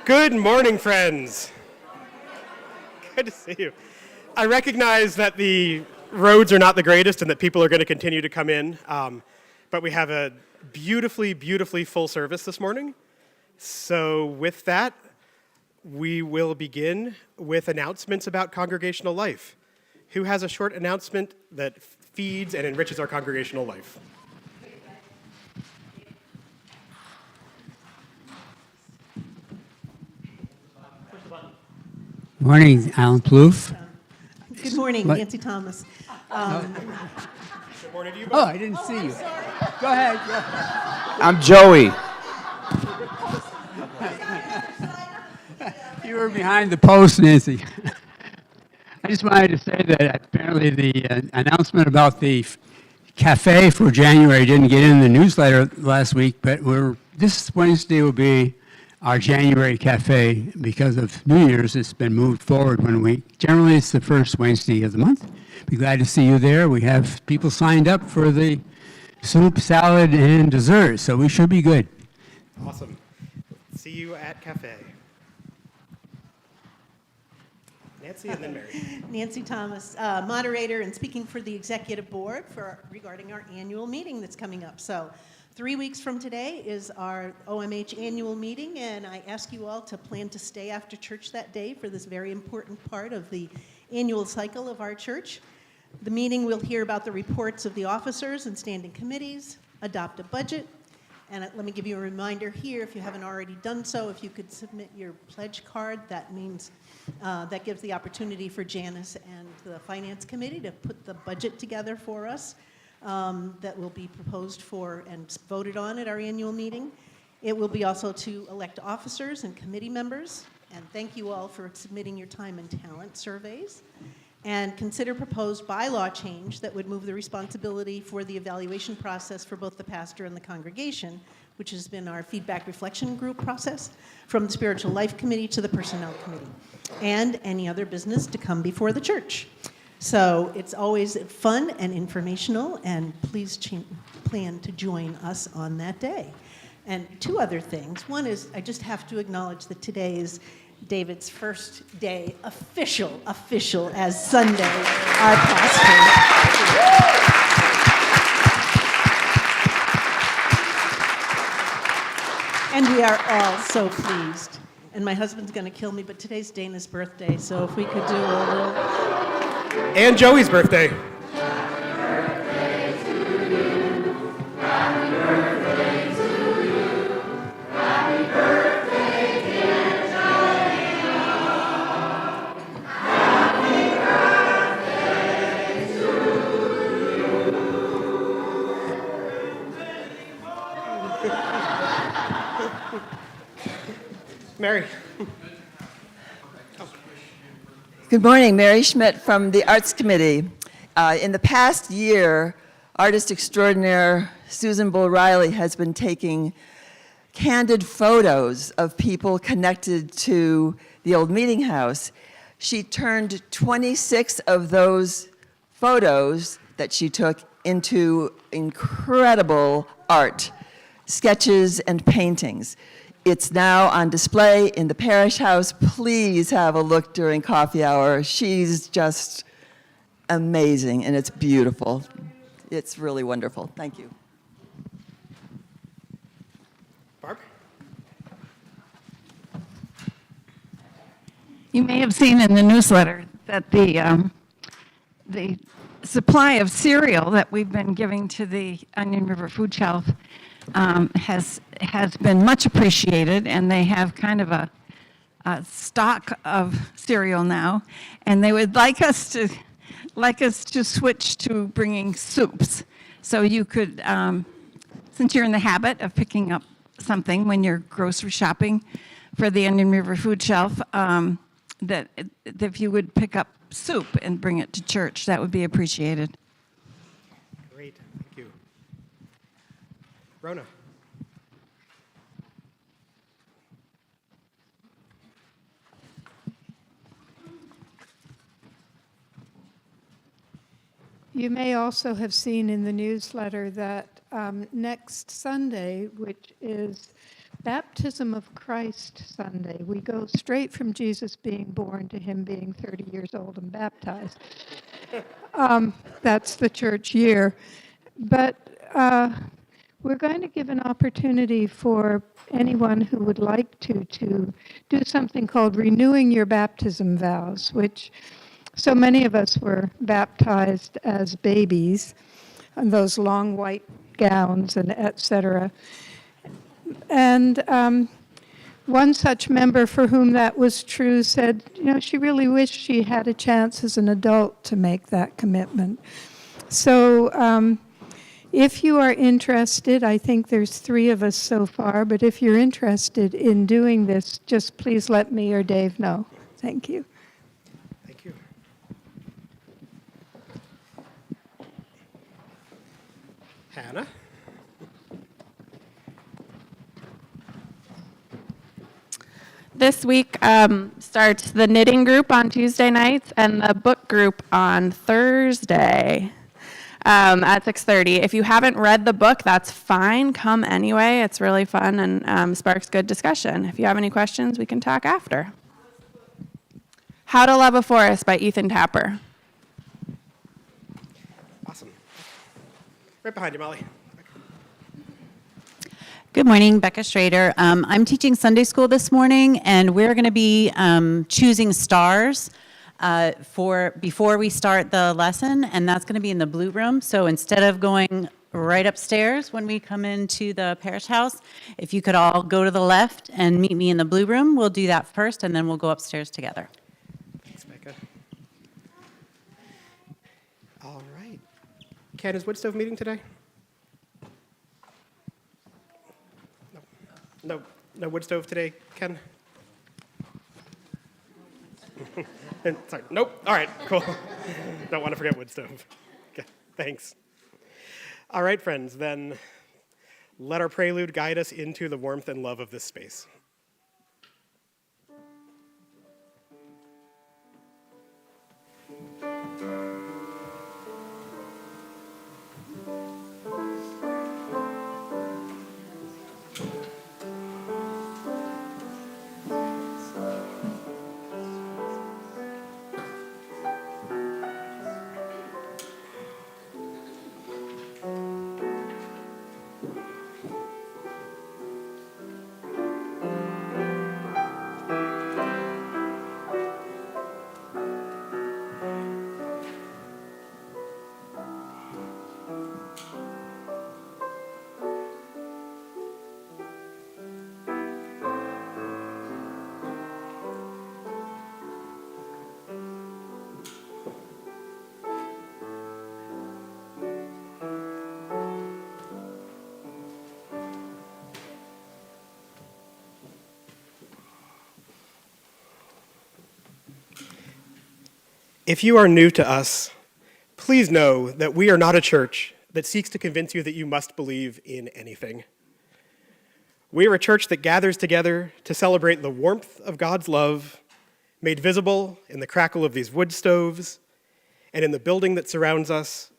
Good morning, friends. Good to see you. I recognize that the roads are not the greatest and that people are going to continue to come in, but we have a beautifully, beautifully full service this morning. So with that, we will begin with announcements about congregational life. Who has a short announcement that feeds and enriches our congregational life? Morning, Alan Plouffe. Good morning, What? Nancy Thomas. Good morning to you both. Oh, I didn't see you. Go ahead. I'm Joey. You were behind the post, Nancy. I just wanted to say that apparently the announcement about the cafe for January didn't get in the newsletter last week, but this Wednesday will be our January cafe. Because of New Year's, it's been moved forward 1 week. Generally, it's the first Wednesday of the month. Be glad to see you there. We have people signed up for the soup, salad, and dessert, so we should be good. Awesome. See you at cafe. Nancy and then Mary. Nancy Thomas, moderator and speaking for the executive board regarding our annual meeting that's coming up. So 3 weeks from today is our OMH annual meeting, and I ask you all to plan to stay after church that day for this very important part of the annual cycle of our church. The meeting will hear about the reports of the officers and standing committees, adopt a budget, and let me give you a reminder here, if you haven't already done so, if you could submit your pledge card, that means that gives the opportunity for Janice and the Finance Committee to put the budget together for us that will be proposed for and voted on at our annual meeting. It will be also to elect officers and committee members, and thank you all for submitting your time and talent surveys. And consider proposed bylaw change that would move the responsibility for the evaluation process for both the pastor and the congregation, which has been our feedback reflection group process, from the Spiritual Life Committee to the Personnel Committee, and any other business to come before the church. So it's always fun and informational, and please plan to join us on that day. And two other things. One is I just have to acknowledge that today is David's first day official as Sunday, our pastor. And we are all so pleased. And my husband's going to kill me, but today's Dana's birthday, so if we could do a little... And Joey's birthday. Mary. Good morning, Mary Schmidt from the Arts Committee. In the past year, artist extraordinaire Susan Bull Riley has been taking candid photos of people connected to the old meeting house. She turned 26 of those photos that she took into incredible art, sketches and paintings. It's now on display in the parish house. Please have a look during coffee hour. She's just amazing, and it's beautiful. It's really wonderful. Thank you. Barb? You may have seen in the newsletter that the supply of cereal that we've been giving to the Onion River Food Shelf has been much appreciated, and they have kind of a stock of cereal now, and they would like us to switch to bringing soups. So you could, since you're in the habit of picking up something when you're grocery shopping for the Onion River Food Shelf, that if you would pick up soup and bring it to church, that would be appreciated. Great, thank you. Rona. You may also have seen in the newsletter that next Sunday, which is Baptism of Christ Sunday. We go straight from Jesus being born to him being 30 years old and baptized. That's the church year. But we're going to give an opportunity for anyone who would like to do something called renewing your baptism vows, which so many of us were baptized as babies, in those long white gowns and et cetera. And one such member for whom that was true said, she really wished she had a chance as an adult to make that commitment. So if you are interested, I think there's 3 of us so far, but if you're interested in doing this, just please let me or Dave know. Thank you. Thank you. Hannah? This week starts the knitting group on Tuesday nights and the book group on Thursday at 6:30. If you haven't read the book, that's fine. Come anyway. It's really fun and sparks good discussion. If you have any questions, we can talk after. How to Love a Forest by Ethan Tapper. Awesome. Right behind you, Molly. Good morning, Becca Schrader. I'm teaching Sunday school this morning, and we're going to be choosing stars before we start the lesson, and that's going to be in the blue room. So instead of going right upstairs when we come into the parish house, if you could all go to the left and meet me in the blue room, we'll do that first, and then we'll go upstairs together. Thanks, Becca. All right. Ken, is Woodstove meeting today? No Woodstove today, Ken? Sorry, nope. All right, cool. Don't want to forget Woodstove. Okay, thanks. All right, friends, then let our prelude guide us into the warmth and love of this space. If you are new to us, please know that we are not a church that seeks to convince you that you must believe in anything. We are a church that gathers together to celebrate the warmth of God's love, made visible in the crackle of these wood stoves and in the building that surrounds us,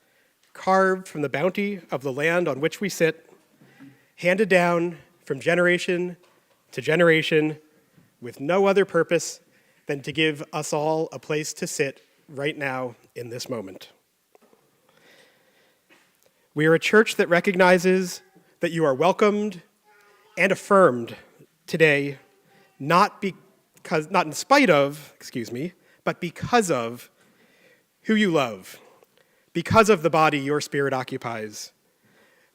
carved from the bounty of the land on which we sit, handed down from generation to generation with no other purpose than to give us all a place to sit right now in this moment. We are a church that recognizes that you are welcomed and affirmed today, not in spite of, but because of who you love, because of the body your spirit occupies,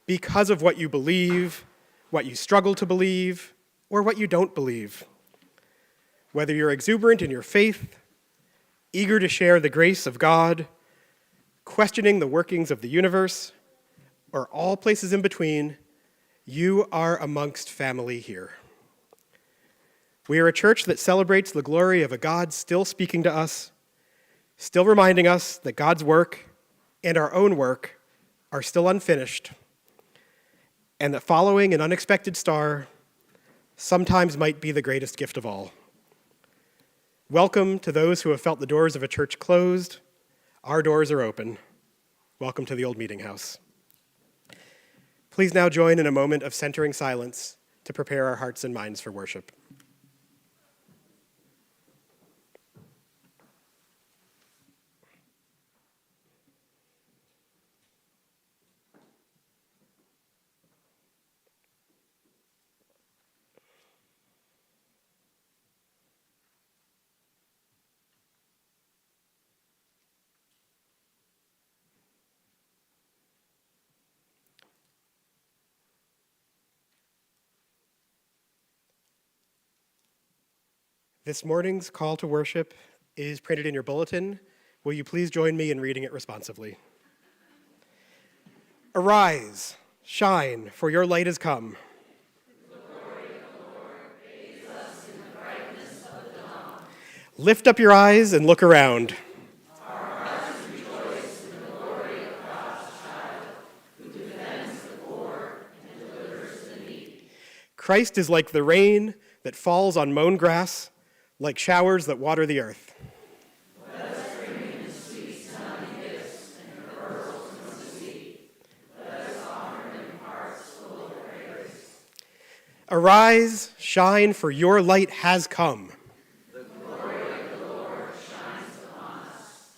because of what you believe, what you struggle to believe, or what you don't believe. Whether you're exuberant in your faith, eager to share the grace of God, questioning the workings of the universe, or all places in between, you are amongst family here. We are a church that celebrates the glory of a God still speaking to us, still reminding us that God's work and our own work are still unfinished, and that following an unexpected star sometimes might be the greatest gift of all. Welcome to those who have felt the doors of a church closed. Our doors are open. Welcome to the old meeting house. Please now join in a moment of centering silence to prepare our hearts and minds for worship. This morning's call to worship is printed in your bulletin. Will you please join me in reading it responsively? Arise, shine, for your light has come. The glory of the Lord bathes us in the brightness of the dawn. Lift up your eyes and look around. Our hearts rejoice in the glory of God's child, who defends the poor and delivers the needy. Christ is like the rain that falls on mown grass, like showers that water the earth. Let us bring him the sweet smelling gifts and pearls from the sea. Let us honor him in hearts full of praise. Arise, shine, for your light has come. The glory of the Lord shines upon us.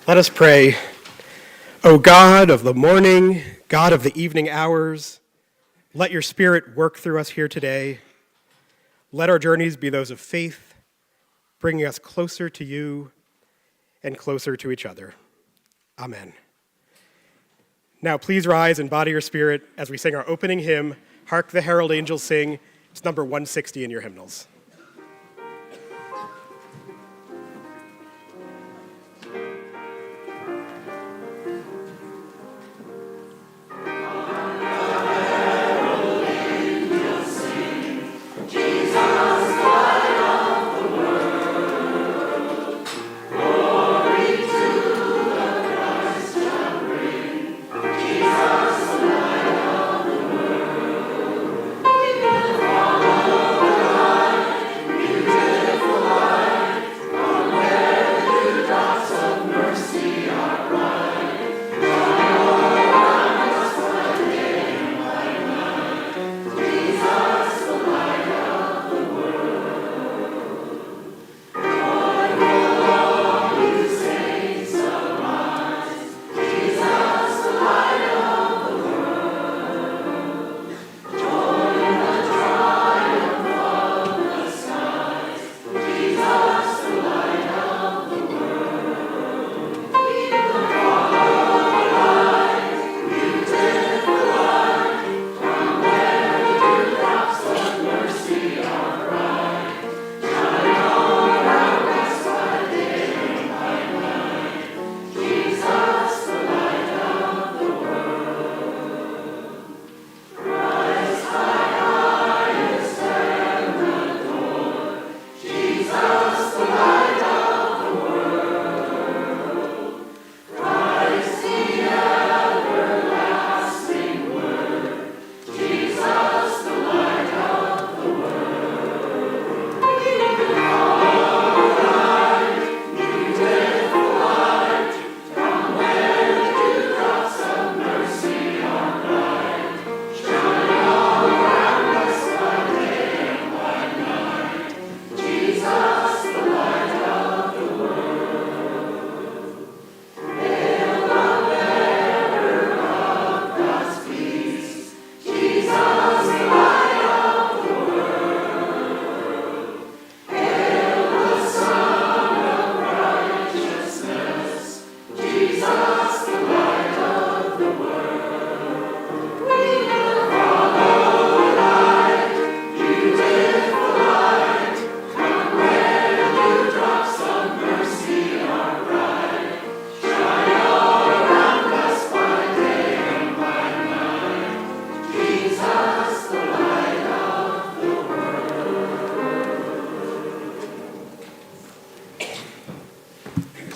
Let us pray. O God of the morning, God of the evening hours, let your Spirit work through us here today. Let our journeys be those of faith, bringing us closer to you and closer to each other. Amen. Now please rise and body your spirit as we sing our opening hymn, Hark the Herald Angels Sing. It's number 160 in your hymnals. Follow the light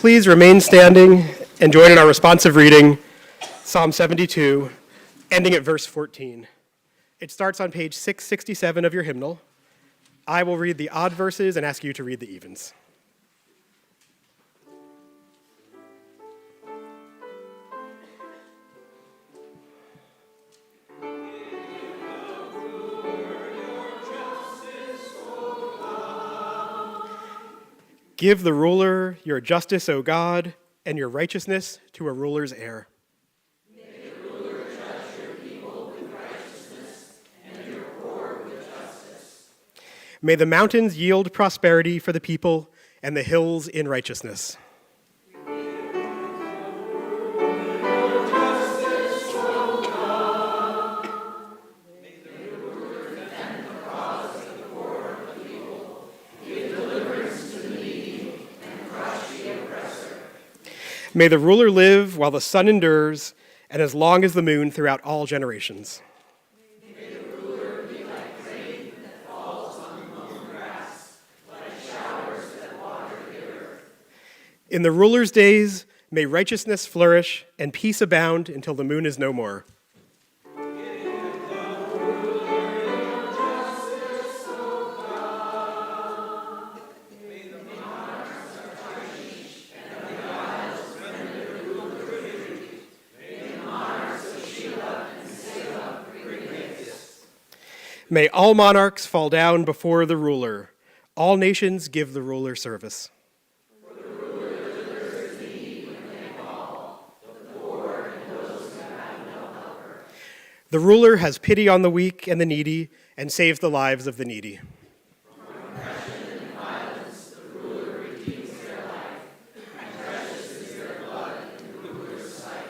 please remain standing and join in our responsive reading, Psalm 72, ending at verse 14. It starts on page 667 of your hymnal. I will read the odd verses and ask you to read the evens. Give the ruler your justice, O God, and your righteousness to a ruler's heir. May the ruler judge your people with righteousness and your poor with justice. May the mountains yield prosperity for the people and the hills in righteousness. May the ruler live while the sun endures, and as long as the moon throughout all generations. May the ruler be like rain that falls on the mown grass, like showers that water the earth. In the ruler's days, may righteousness flourish and peace abound until the moon is no more. May all monarchs fall down before the ruler. All nations give the ruler service. For the ruler delivers the needy when they fall, the poor and those who have no helper. The ruler has pity on the weak and the needy and saves the lives of the needy. From oppression and violence, the ruler redeems their life, and precious is their blood in the ruler's sight.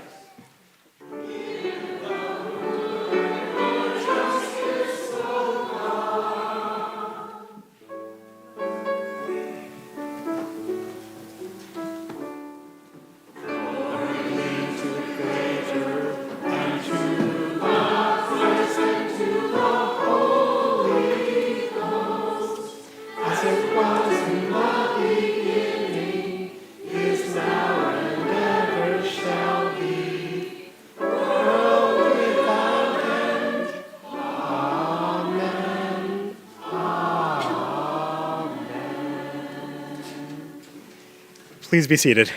Please be seated.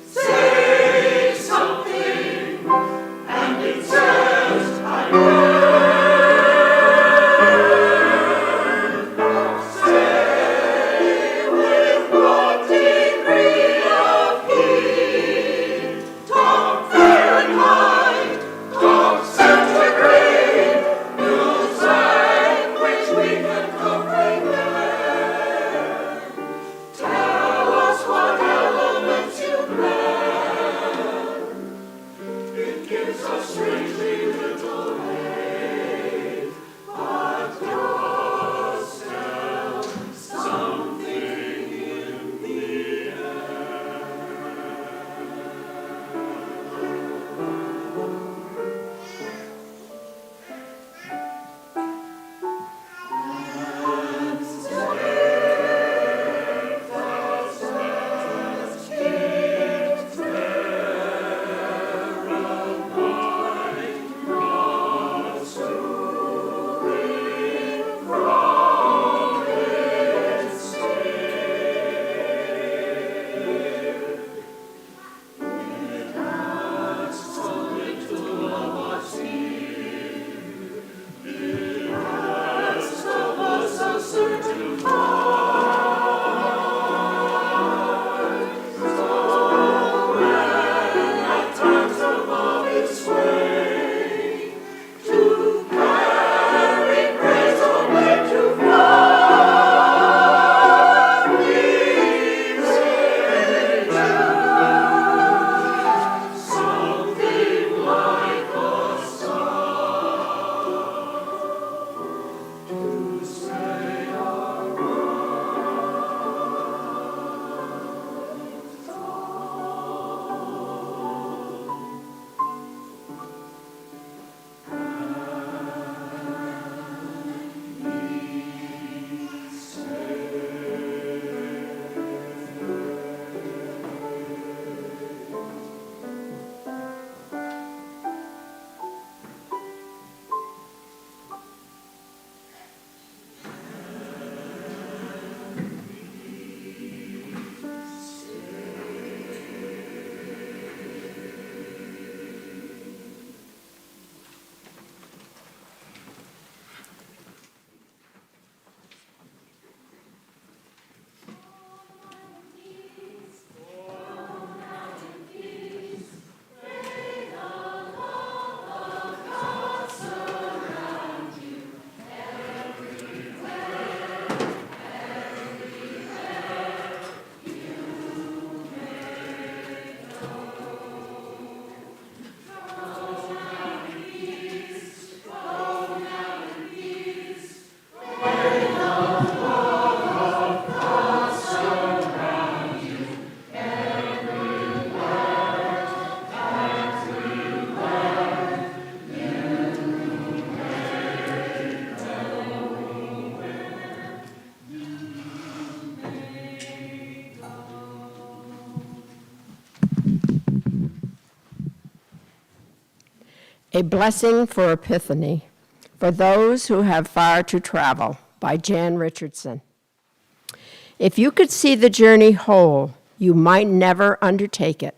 Say something, and it's A Blessing for Epiphany, for Those Who Have Far to Travel, by Jan Richardson. If you could see the journey whole, you might never undertake it,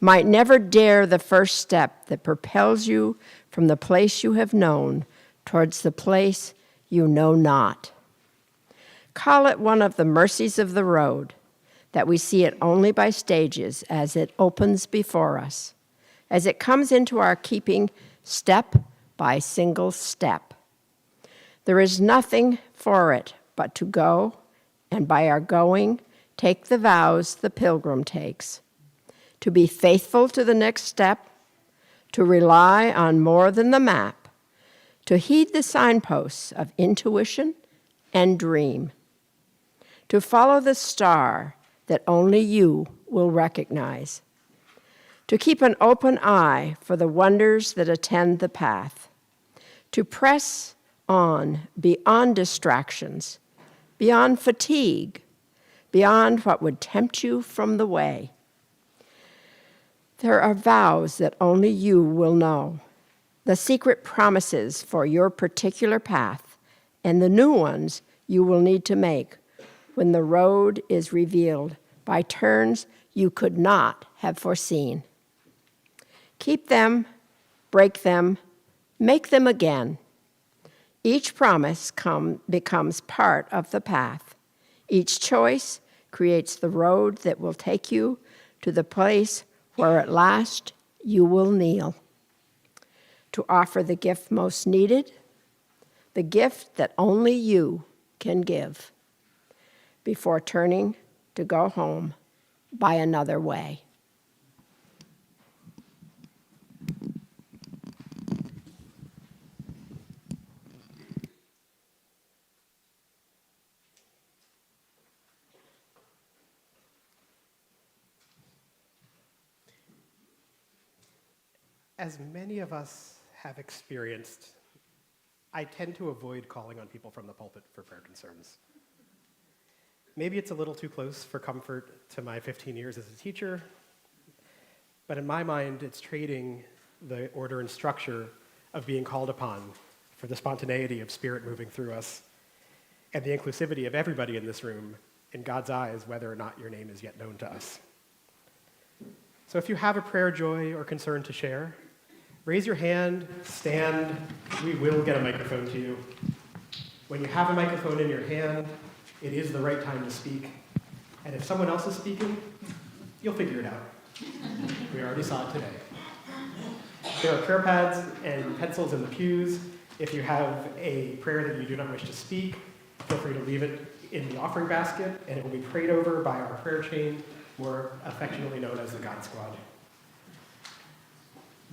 might never dare the first step that propels you from the place you have known towards the place you know not. Call it one of the mercies of the road, that we see it only by stages as it opens before us, as it comes into our keeping step by single step. There is nothing for it but to go, and by our going, take the vows the pilgrim takes, to be faithful to the next step, to rely on more than the map, to heed the signposts of intuition and dream, to follow the star that only you will recognize, to keep an open eye for the wonders that attend the path, to press on beyond distractions, beyond fatigue, beyond what would tempt you from the way. There are vows that only you will know, the secret promises for your particular path, and the new ones you will need to make when the road is revealed by turns you could not have foreseen. Keep them, break them, make them again. Each promise becomes part of the path. Each choice creates the road that will take you to the place where at last you will kneel to offer the gift most needed, the gift that only you can give, before turning to go home by another way. As many of us have experienced, I tend to avoid calling on people from the pulpit for prayer concerns. Maybe it's a little too close for comfort to my 15 years as a teacher, but in my mind, it's trading the order and structure of being called upon for the spontaneity of Spirit moving through us and the inclusivity of everybody in this room in God's eyes, whether or not your name is yet known to us. So if you have a prayer, joy, or concern to share, raise your hand, stand, we will get a microphone to you. When you have a microphone in your hand, it is the right time to speak. And if someone else is speaking, you'll figure it out. We already saw it today. There are prayer pads and pencils in the pews. If you have a prayer that you do not wish to speak, feel free to leave it in the offering basket, and it will be prayed over by our prayer chain, more affectionately known as the God Squad.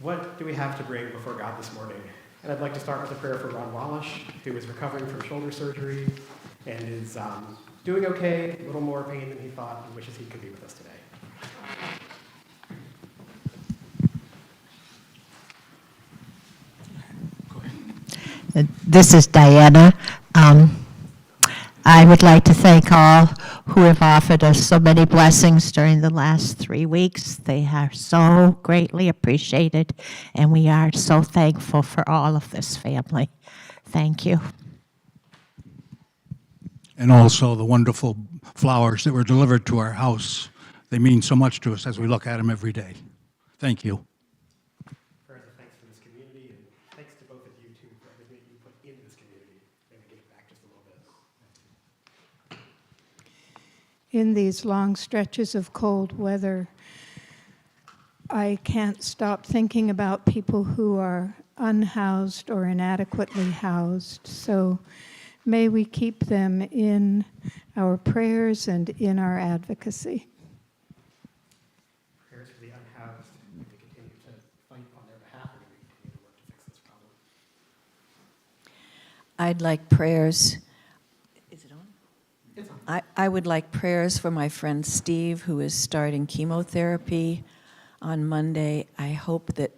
What do we have to bring before God this morning? And I'd like to start with a prayer for Ron Wallish, who is recovering from shoulder surgery and is doing okay, a little more pain than he thought, and wishes he could be with us today. This is Diana. I would like to thank all who have offered us so many blessings during the last 3 weeks. They are so greatly appreciated, and we are so thankful for all of this family. Thank you. And also the wonderful flowers that were delivered to our house. They mean so much to us as we look at them every day. Thank you. Prayers of thanks for this community, and thanks to both of you, too, for everything you put in this community. Maybe give back just a little bit. In these long stretches of cold weather, I can't stop thinking about people who are unhoused or inadequately housed. So may we keep them in our prayers and in our advocacy. Prayers for the unhoused. We continue to fight on their behalf, and we continue to work to fix this problem. I'd like prayers. Is it on? It's on. I would like prayers for my friend Steve, who is starting chemotherapy on Monday. I hope that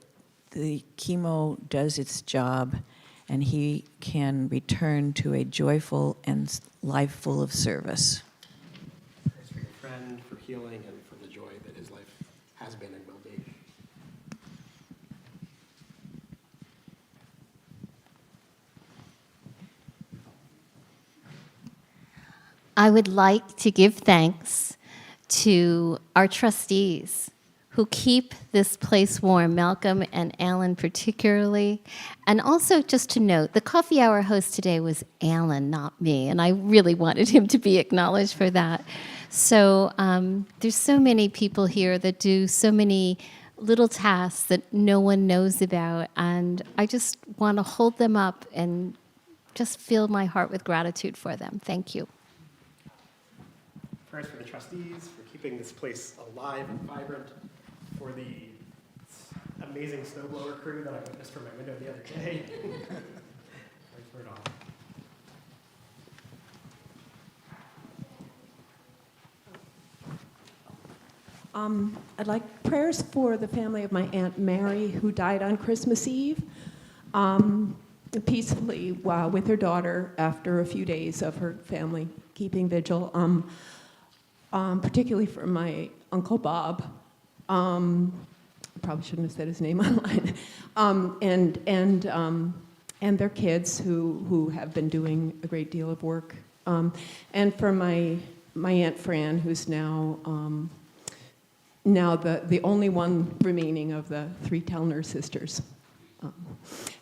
the chemo does its job and he can return to a joyful and life full of service. Prayers for your friend, for healing, and for the joy that his life has been and will be. I would like to give thanks to our trustees who keep this place warm, Malcolm and Alan particularly. And also just to note, the coffee hour host today was Alan, not me, and I really wanted him to be acknowledged for that. So there's so many people here that do so many little tasks that no one knows about, and I just want to hold them up and just fill my heart with gratitude for them. Thank you. Prayers for the trustees, for keeping this place alive and vibrant, for the amazing snowblower crew that I witnessed from my window the other day. Prayers for it all. I'd like prayers for the family of my Aunt Mary, who died on Christmas Eve, peacefully with her daughter after a few days of her family keeping vigil, particularly for my Uncle Bob. I probably shouldn't have said his name online. And their kids who have been doing a great deal of work. And for my Aunt Fran, who's now the only one remaining of the three Tellner sisters.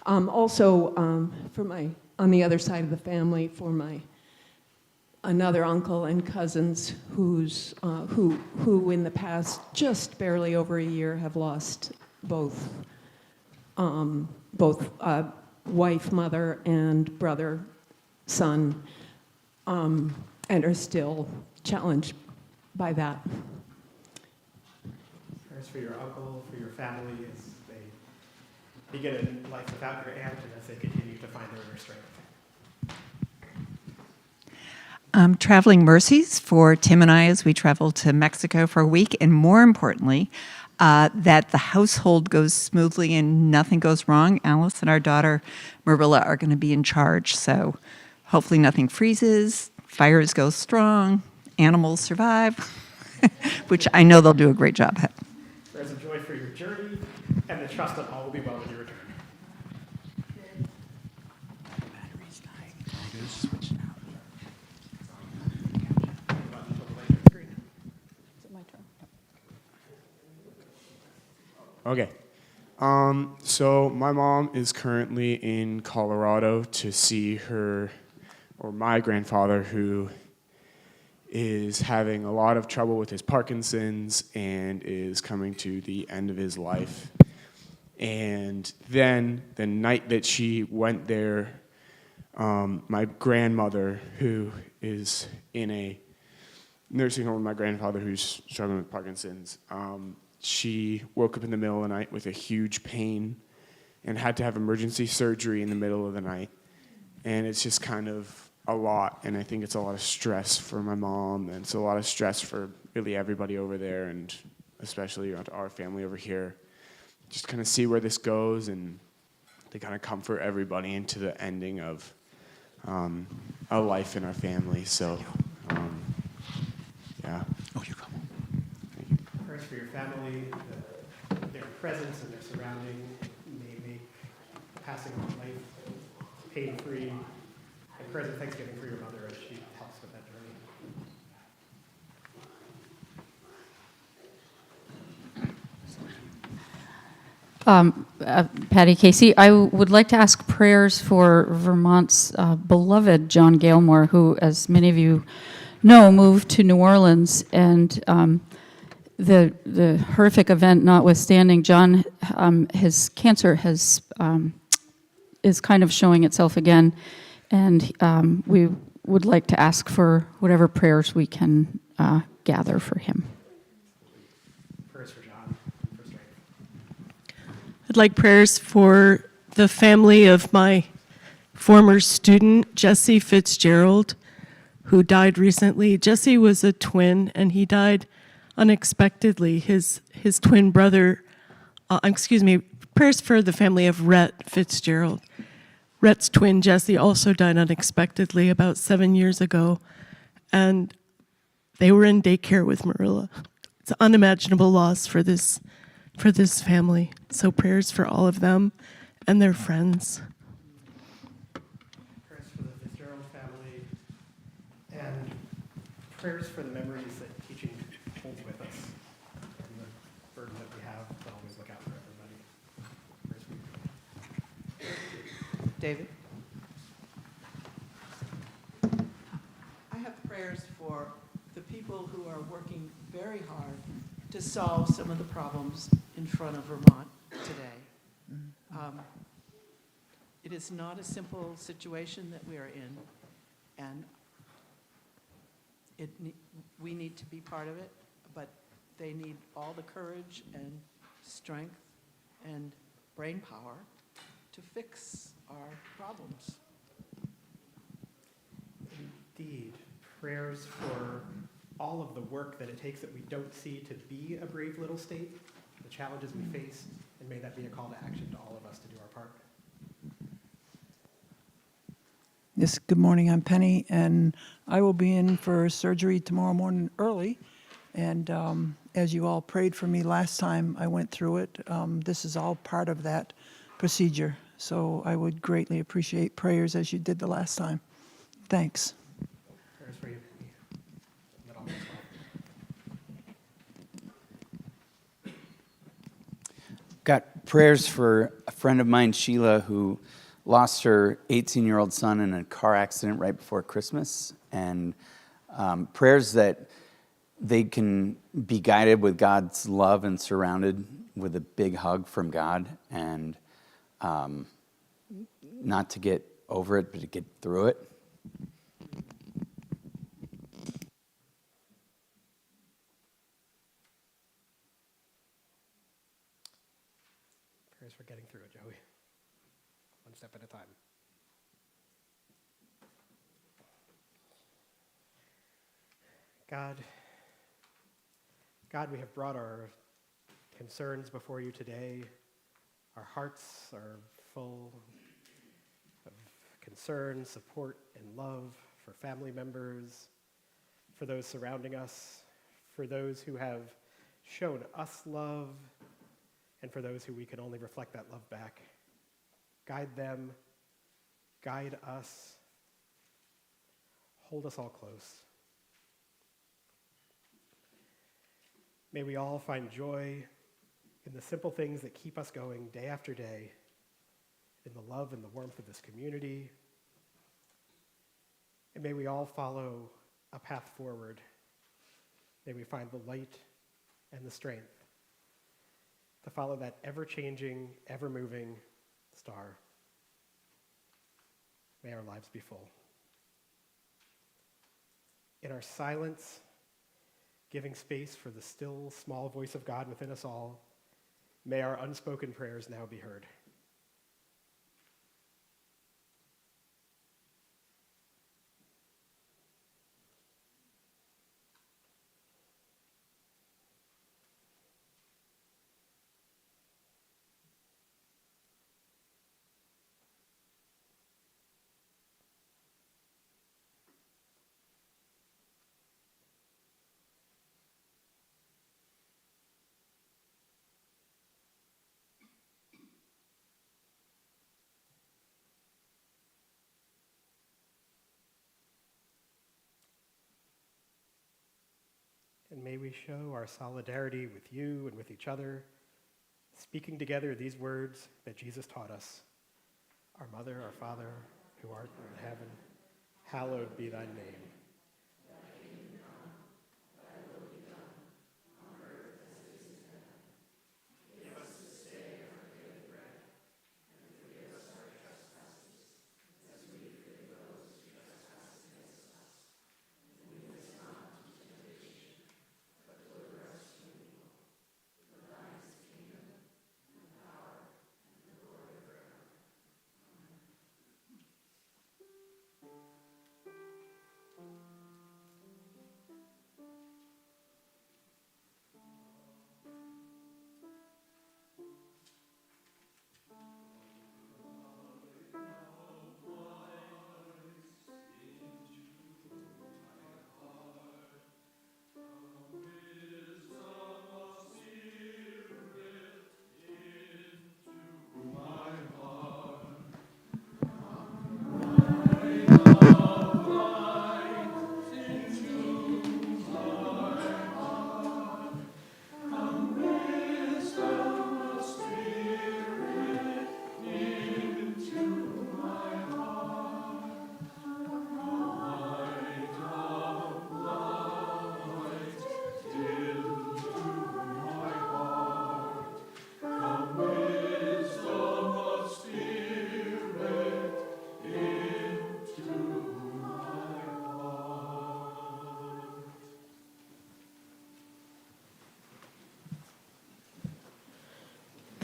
Also, on the other side of the family, for another uncle and cousins who in the past just barely over a year have lost both wife, mother, and brother, son, and are still challenged by that. Prayers for your uncle, for your family as they begin a life without your aunt and as they continue to find their inner strength. Traveling mercies for Tim and I as we travel to Mexico for a week, and more importantly, that the household goes smoothly and nothing goes wrong. Alice and our daughter Marilla are going to be in charge, so hopefully nothing freezes, fires go strong, animals survive, which I know they'll do a great job at. Prayers of joy for your journey and the trust that all will be well when you return. Okay. So my mom is currently in Colorado to see my grandfather, who is having a lot of trouble with his Parkinson's and is coming to the end of his life. And then the night that she went there, my grandmother, who is in a nursing home with my grandfather who's struggling with Parkinson's, she woke up in the middle of the night with a huge pain and had to have emergency surgery in the middle of the night. And it's just kind of a lot, and I think it's a lot of stress for my mom, and it's a lot of stress for really everybody over there, and especially our family over here. Just kind of see where this goes and to kind of comfort everybody into the ending of a life in our family. So, yeah. Oh, you come. Prayers for your family, that their presence and their surrounding may make passing on life pain-free. And prayers of thanksgiving for your mother as she helps with that journey. Patty Casey, I would like to ask prayers for Vermont's beloved John Gailmore, who, as many of you know, moved to New Orleans, and the horrific event notwithstanding, John, his cancer is kind of showing itself again, and we would like to ask for whatever prayers we can gather for him. Prayers for John, for strength. I'd like prayers for the family of my former student, Jesse Fitzgerald, who died recently. Jesse was a twin, and he died unexpectedly. His twin brother, prayers for the family of Rhett Fitzgerald. Rhett's twin, Jesse, also died unexpectedly about 7 years ago, and they were in daycare with Marilla. It's an unimaginable loss for this family. So prayers for all of them and their friends. Prayers for the Fitzgerald family and prayers for the memories that teaching holds with us and the burden that we have to always look out for everybody. Prayers for you. David? I have prayers for the people who are working very hard to solve some of the problems in front of Vermont today. It is not a simple situation that we are in, and we need to be part of it, but they need all the courage and strength and brain power to fix our problems. Indeed. Prayers for all of the work that it takes that we don't see to be a brave little state, the challenges we face, and may that be a call to action to all of us to do our part. Yes, good morning. I'm Penny, and I will be in for surgery tomorrow morning early. And as you all prayed for me last time I went through it, this is all part of that procedure. So I would greatly appreciate prayers as you did the last time. Thanks. Prayers for you. That all goes well. Got prayers for a friend of mine, Sheila, who lost her 18-year-old son in a car accident right before Christmas, and prayers that they can be guided with God's love and surrounded with a big hug from God, and not to get over it, but to get through it. Prayers for getting through it, Joey. One step at a time. God, we have brought our concerns before you today. Our hearts are full of concern, support, and love for family members, for those surrounding us, for those who have shown us love, and for those who we can only reflect that love back. Guide them, guide us, hold us all close. May we all find joy in the simple things that keep us going day after day, in the love and the warmth of this community. And may we all follow a path forward. May we find the light and the strength to follow that ever-changing, ever-moving star. May our lives be full. In our silence, giving space for the still, small voice of God within us all, may our unspoken prayers now be heard. And may we show our solidarity with you and with each other, speaking together these words that Jesus taught us. Our Mother, our Father, who art in heaven, hallowed be thy name.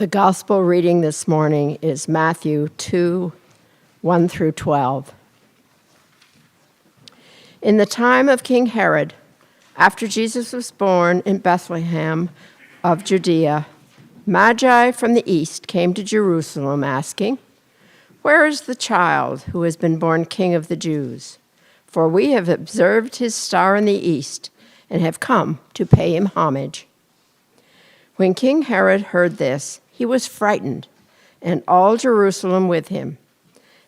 The gospel reading this morning is Matthew 2, 1 through 12. In the time of King Herod, after Jesus was born in Bethlehem of Judea, Magi from the east came to Jerusalem asking, "Where is the child who has been born King of the Jews? For we have observed his star in the east and have come to pay him homage." When King Herod heard this, he was frightened, and all Jerusalem with him.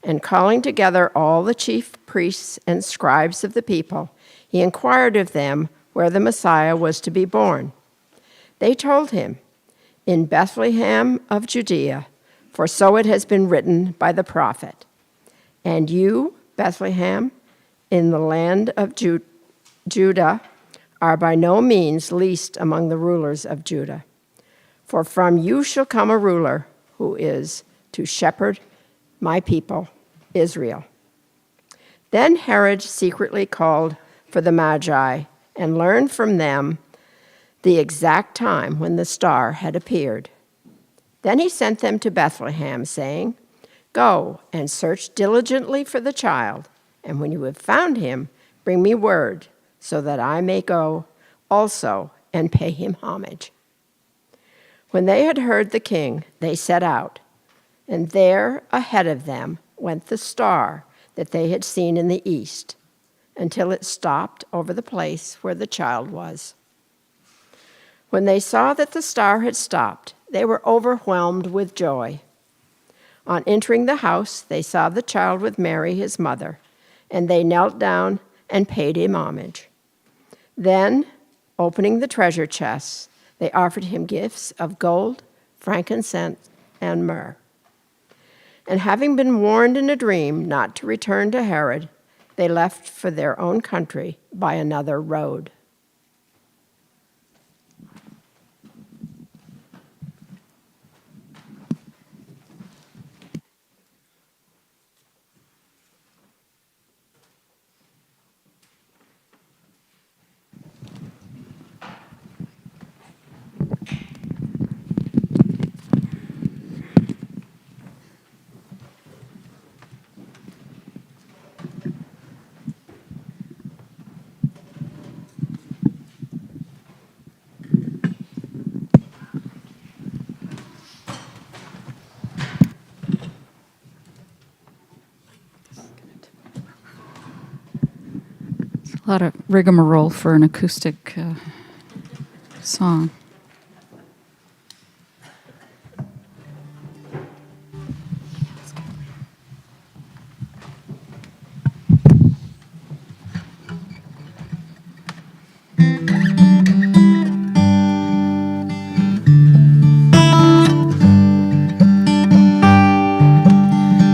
And calling together all the chief priests and scribes of the people, he inquired of them where the Messiah was to be born. They told him, "In Bethlehem of Judea, for so it has been written by the prophet. And you, Bethlehem, in the land of Judah, are by no means least among the rulers of Judah. For from you shall come a ruler who is to shepherd my people, Israel." Then Herod secretly called for the Magi and learned from them the exact time when the star had appeared. Then he sent them to Bethlehem, saying, "Go and search diligently for the child, and when you have found him, bring me word, so that I may go also and pay him homage." When they had heard the king, they set out, and there ahead of them went the star that they had seen in the east, until it stopped over the place where the child was. When they saw that the star had stopped, they were overwhelmed with joy. On entering the house, they saw the child with Mary, his mother, and they knelt down and paid him homage. Then, opening the treasure chests, they offered him gifts of gold, frankincense, and myrrh. And having been warned in a dream not to return to Herod, they left for their own country by another road. A lot of rigmarole for an acoustic song.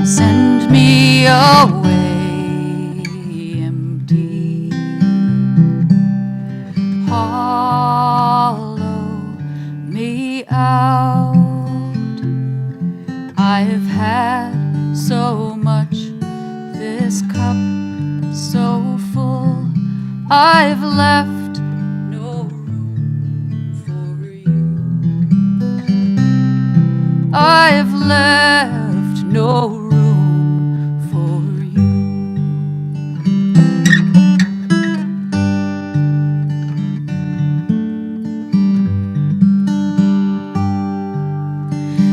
Send me away empty, hollow me out. I've had so much, this cup so full, I've left no room for you. I've left no room for you.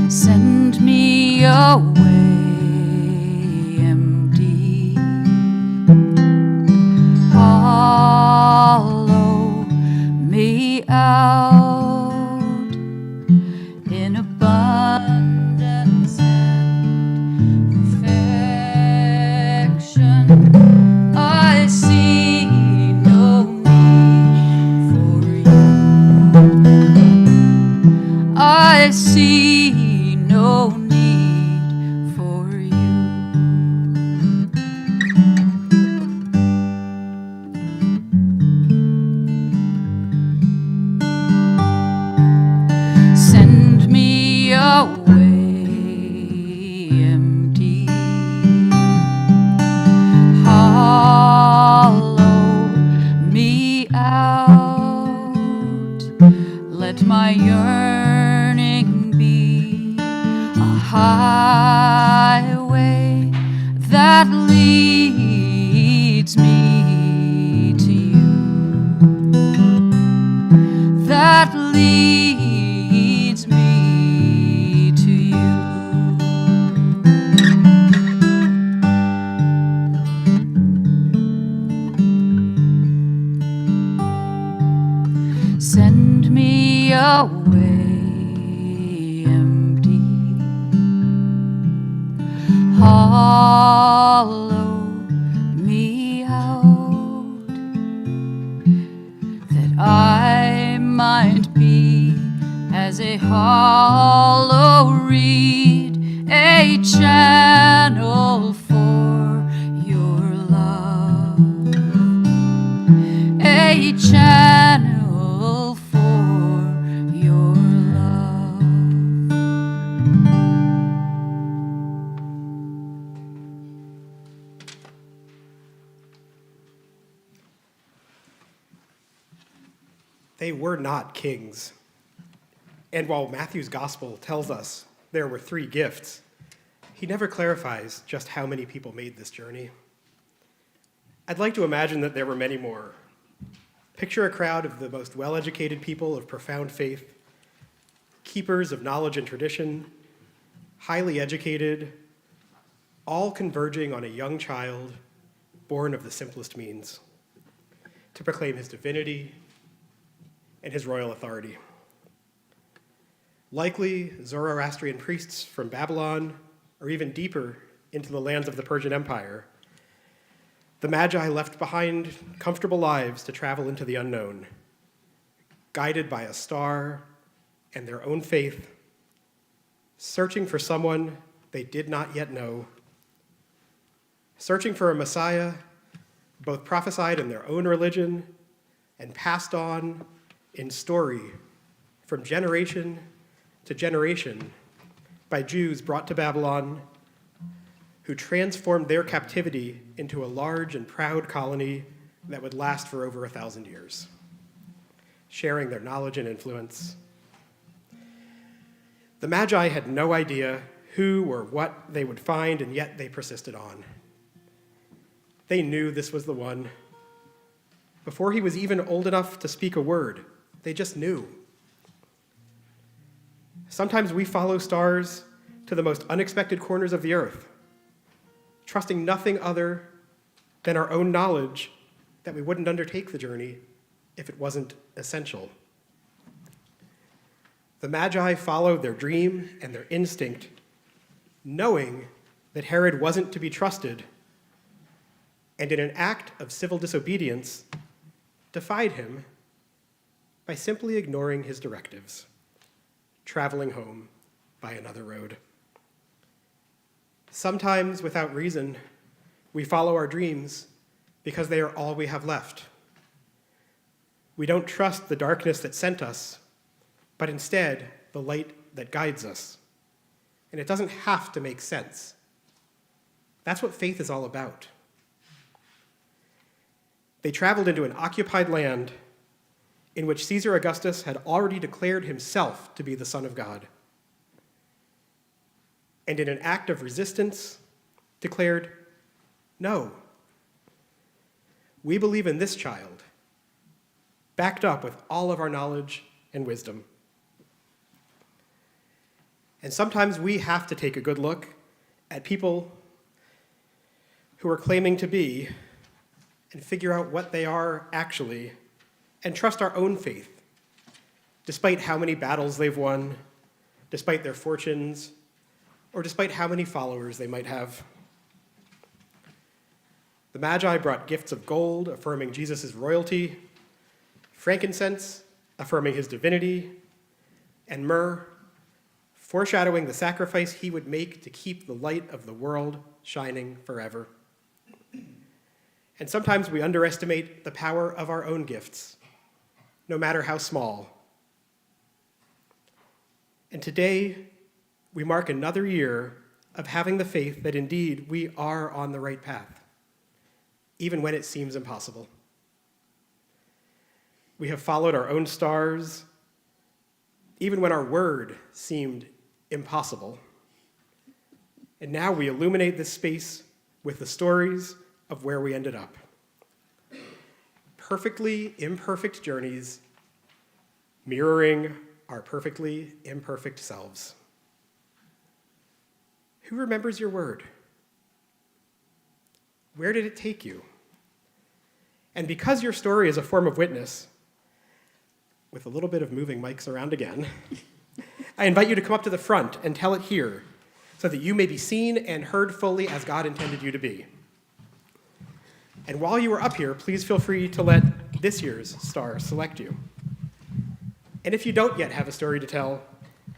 Send me away empty, hollow me out in abundance and perfection. I see no need for you. I see no need for you. Send me away empty, hollow me out. Let my yearning be highway that leads me to you, that leads me to you. Send me away empty, hollow me out, that I might be as a hollow reed, a channel for your love, a channel for your love. They were not kings. And while Matthew's gospel tells us there were 3 gifts, he never clarifies just how many people made this journey. I'd like to imagine that there were many more. Picture a crowd of the most well-educated people of profound faith, keepers of knowledge and tradition, highly educated, all converging on a young child born of the simplest means to proclaim his divinity and his royal authority. Likely Zoroastrian priests from Babylon, or even deeper into the lands of the Persian Empire, the Magi left behind comfortable lives to travel into the unknown, guided by a star and their own faith, searching for someone they did not yet know, searching for a Messiah both prophesied in their own religion and passed on in story from generation to generation by Jews brought to Babylon who transformed their captivity into a large and proud colony that would last for over 1,000 years, sharing their knowledge and influence. The Magi had no idea who or what they would find, and yet they persisted on. They knew this was the one. Before he was even old enough to speak a word, they just knew. Sometimes we follow stars to the most unexpected corners of the earth, trusting nothing other than our own knowledge that we wouldn't undertake the journey if it wasn't essential. The Magi followed their dream and their instinct, knowing that Herod wasn't to be trusted, and in an act of civil disobedience, defied him by simply ignoring his directives, traveling home by another road. Sometimes, without reason, we follow our dreams because they are all we have left. We don't trust the darkness that sent us, but instead the light that guides us. And it doesn't have to make sense. That's what faith is all about. They traveled into an occupied land in which Caesar Augustus had already declared himself to be the Son of God, and in an act of resistance declared, "No, we believe in this child," backed up with all of our knowledge and wisdom. And sometimes we have to take a good look at people who are claiming to be and figure out what they are actually and trust our own faith, despite how many battles they've won, despite their fortunes, or despite how many followers they might have. The Magi brought gifts of gold, affirming Jesus' royalty, frankincense, affirming his divinity, and myrrh, foreshadowing the sacrifice he would make to keep the light of the world shining forever. And sometimes we underestimate the power of our own gifts, no matter how small. And today, we mark another year of having the faith that indeed we are on the right path, even when it seems impossible. We have followed our own stars, even when our word seemed impossible. And now we illuminate this space with the stories of where we ended up. Perfectly imperfect journeys mirroring our perfectly imperfect selves. Who remembers your word? Where did it take you? And because your story is a form of witness, with a little bit of moving mics around again, I invite you to come up to the front and tell it here so that you may be seen and heard fully as God intended you to be. And while you are up here, please feel free to let this year's star select you. And if you don't yet have a story to tell,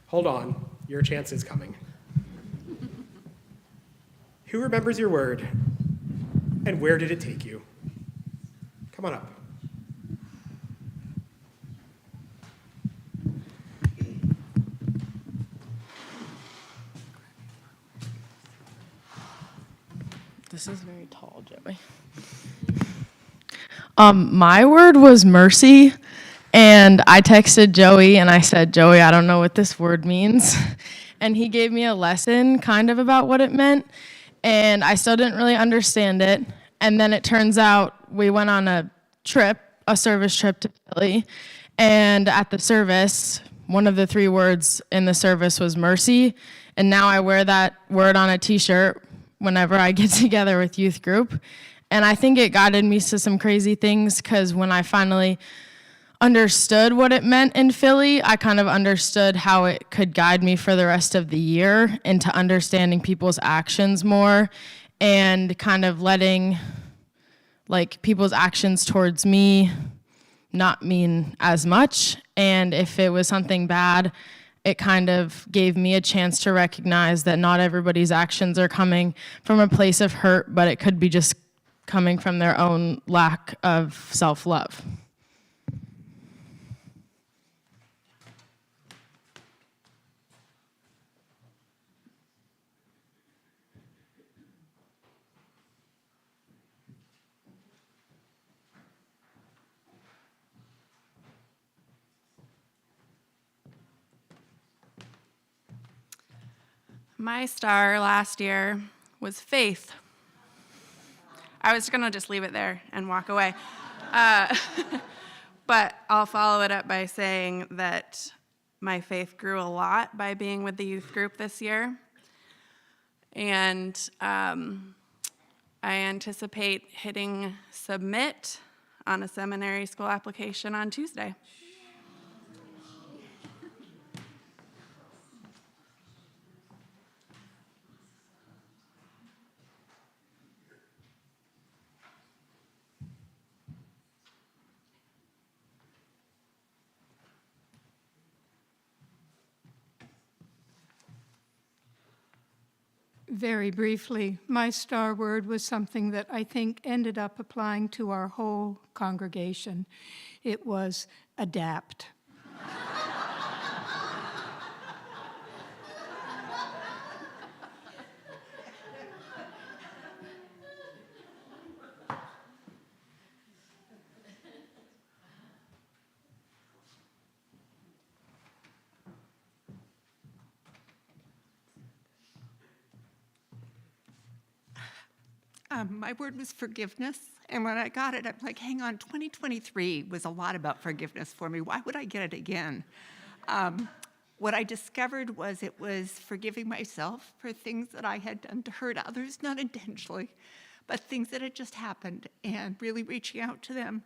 hold on, your chance is coming. Who remembers your word, and where did it take you? Come on up. This is very tall, Joey. My word was mercy, and I texted Joey and I said, Joey, I don't know what this word means. And he gave me a lesson kind of about what it meant, and I still didn't really understand it. And then it turns out we went on a service trip to Philly, and at the service, one of the 3 words in the service was mercy, and now I wear that word on a t-shirt whenever I get together with youth group. And I think it guided me to some crazy things, because when I finally understood what it meant in Philly, I kind of understood how it could guide me for the rest of the year into understanding people's actions more and kind of letting people's actions towards me not mean as much. And if it was something bad, it kind of gave me a chance to recognize that not everybody's actions are coming from a place of hurt, but it could be just coming from their own lack of self-love. My star last year was faith. I was going to just leave it there and walk away. But I'll follow it up by saying that my faith grew a lot by being with the youth group this year. And I anticipate hitting submit on a seminary school application on Tuesday. Very briefly, my star word was something that I think ended up applying to our whole congregation. It was adapt. My word was forgiveness, and when I got it, I'm like, hang on, 2023 was a lot about forgiveness for me. Why would I get it again? What I discovered was it was forgiving myself for things that I had done to hurt others, not intentionally, but things that had just happened, and really reaching out to them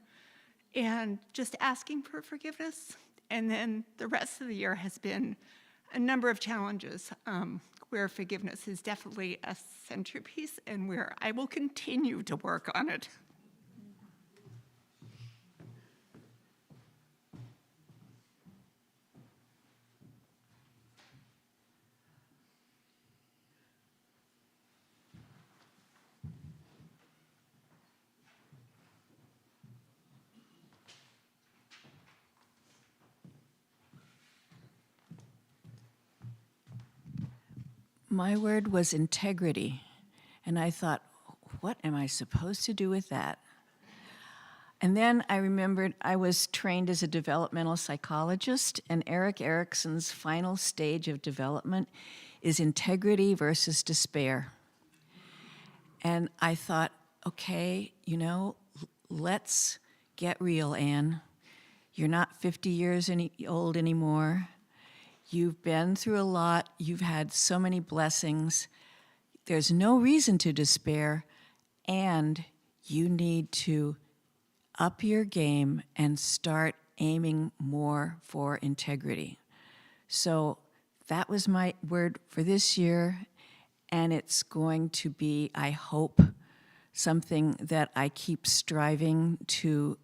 and just asking for forgiveness. And then the rest of the year has been a number of challenges where forgiveness is definitely a centerpiece and where I will continue to work on it. My word was integrity, and I thought, what am I supposed to do with that? And then I remembered I was trained as a developmental psychologist, and Erik Erikson's final stage of development is integrity versus despair. And I thought, okay, let's get real, Anne. You're not 50 years old anymore. You've been through a lot. You've had so many blessings. There's no reason to despair, and you need to up your game and start aiming more for integrity. So that was my word for this year, and it's going to be, I hope, something that I keep striving to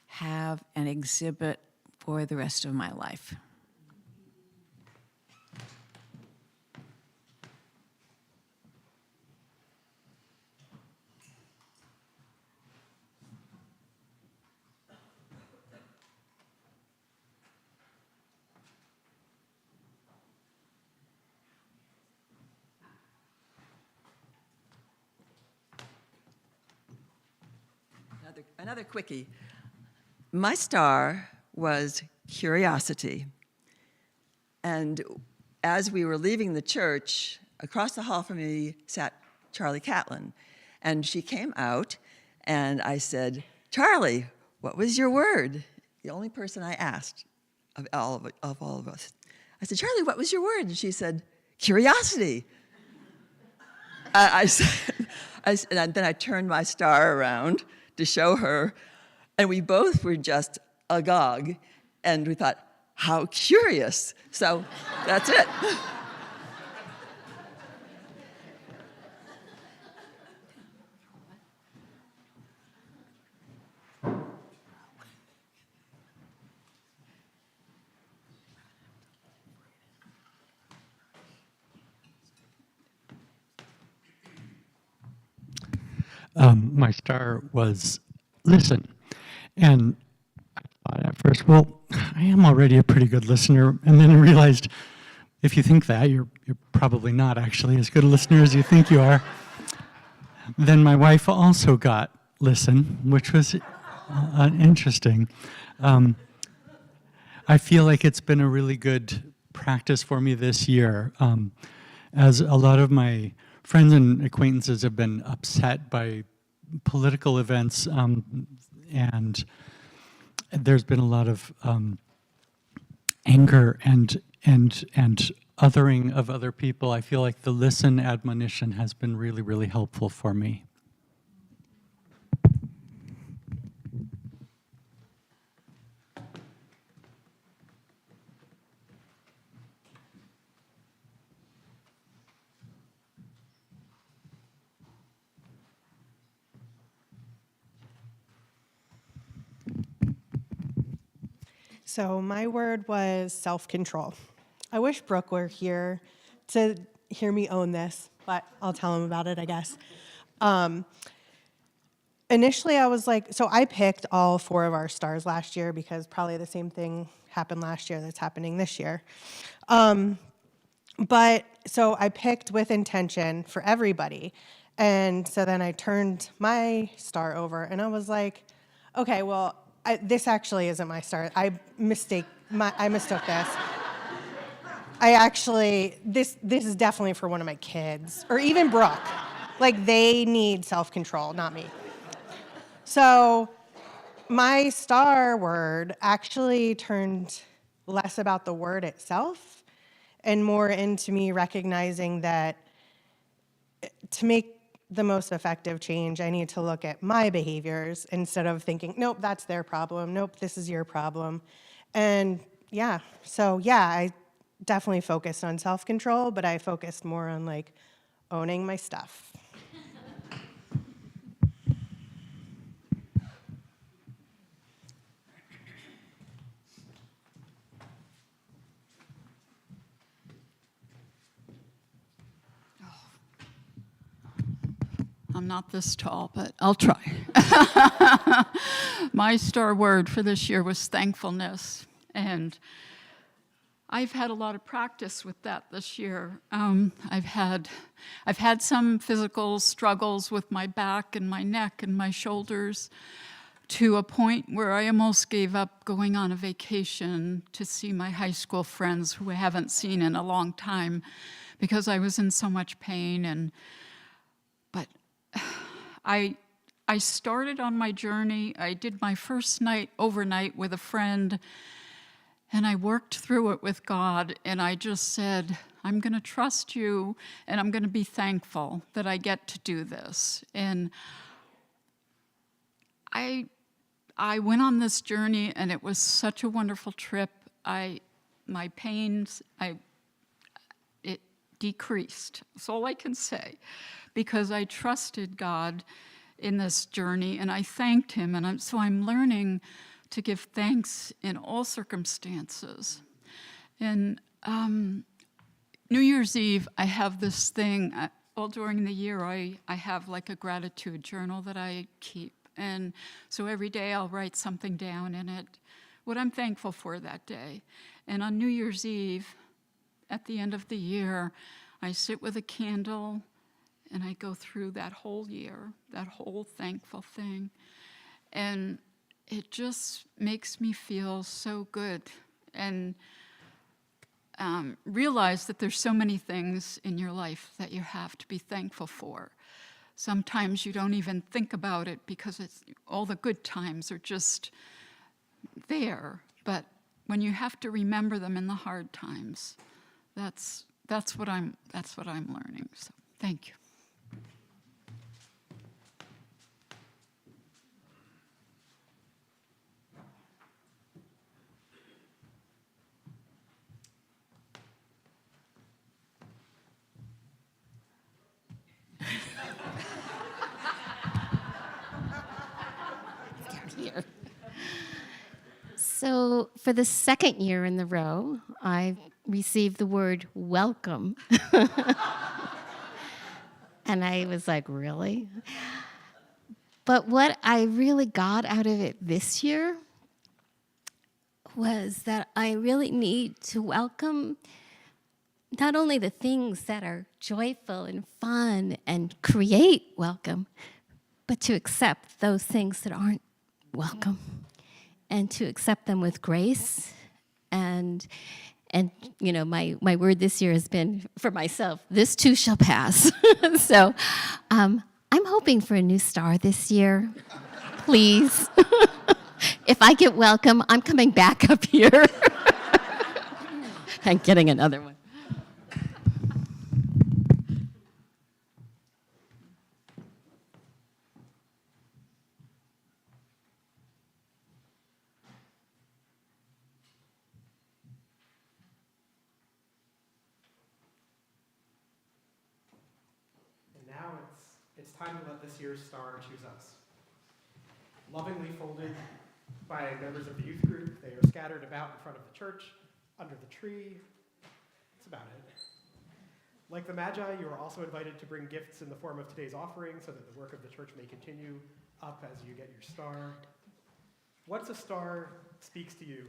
have and exhibit for the rest of my life. Another quickie. My star was curiosity. And as we were leaving the church, across the hall from me sat Charlie Catlin. And she came out, and I said, Charlie, what was your word? The only person I asked of all of us. I said, Charlie, what was your word? And she said, curiosity. And then I turned my star around to show her, and we both were just agog, and we thought, how curious. So that's it. My star was listen. And I thought at first, well, I am already a pretty good listener. And then I realized if you think that, you're probably not actually as good a listener as you think you are. Then my wife also got listen, which was interesting. I feel like it's been a really good practice for me this year, as a lot of my friends and acquaintances have been upset by political events, and there's been a lot of anger and othering of other people. I feel like the listen admonition has been really, really helpful for me. So my word was self-control. I wish Brooke were here to hear me own this, but I'll tell him about it, I guess. Initially, I was like, so I picked all 4 of our stars last year because probably the same thing happened last year that's happening this year. But so I picked with intention for everybody. And so then I turned my star over and I was like, okay, well, this actually isn't my star. I mistook this. This is definitely for one of my kids, or even Brooke. Like, they need self-control, not me. So my star word actually turned less about the word itself and more into me recognizing that to make the most effective change, I need to look at my behaviors instead of thinking, nope, that's their problem. Nope, this is your problem. And I definitely focused on self-control, but I focused more on like owning my stuff. I'm not this tall, but I'll try. My star word for this year was thankfulness, and I've had a lot of practice with that this year. I've had some physical struggles with my back and my neck and my shoulders to a point where I almost gave up going on a vacation to see my high school friends who I haven't seen in a long time because I was in so much pain. But I started on my journey. I did my first night overnight with a friend, and I worked through it with God, and I just said, I'm going to trust you, and I'm going to be thankful that I get to do this. And I went on this journey, and it was such a wonderful trip. My pains, it decreased. That's all I can say, because I trusted God in this journey, and I thanked him, and so I'm learning to give thanks in all circumstances. And New Year's Eve, I have this thing, all during the year, I have like a gratitude journal that I keep. And so every day I'll write something down in it, what I'm thankful for that day. And on New Year's Eve, at the end of the year, I sit with a candle and I go through that whole year, that whole thankful thing. And it just makes me feel so good and realize that there's so many things in your life that you have to be thankful for. Sometimes you don't even think about it because all the good times are just there. But when you have to remember them in the hard times, that's what I'm learning. So thank you. Here. So for the second year in the row, I received the word welcome. And I was like, really? But what I really got out of it this year was that I really need to welcome not only the things that are joyful and fun and create welcome, but to accept those things that aren't welcome and to accept them with grace. And you know, my word this year has been for myself, this too shall pass. So I'm hoping for a new star this year, please. If I get welcome, I'm coming back up here and getting another one. It's time to let this year's star choose us. Lovingly folded by members of the youth group, they are scattered about in front of the church, under the tree. That's about it. Like the Magi, you are also invited to bring gifts in the form of today's offering so that the work of the church may continue up as you get your star. Once a star speaks to you,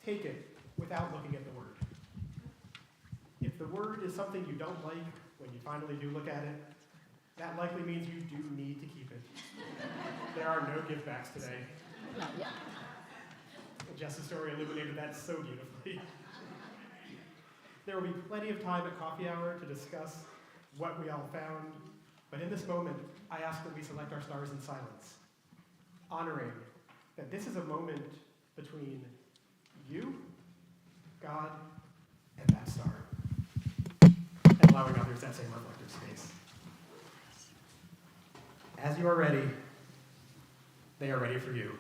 take it without looking at the word. If the word is something you don't like when you finally do look at it, that likely means you do need to keep it. There are no give-backs today. Not yet. Jess's story illuminated that so beautifully. There will be plenty of time at coffee hour to discuss what we all found, but in this moment, I ask that we select our stars in silence, honoring that this is a moment between you, God, and that star, and allowing others that same reflective space. As you are ready, they are ready for you.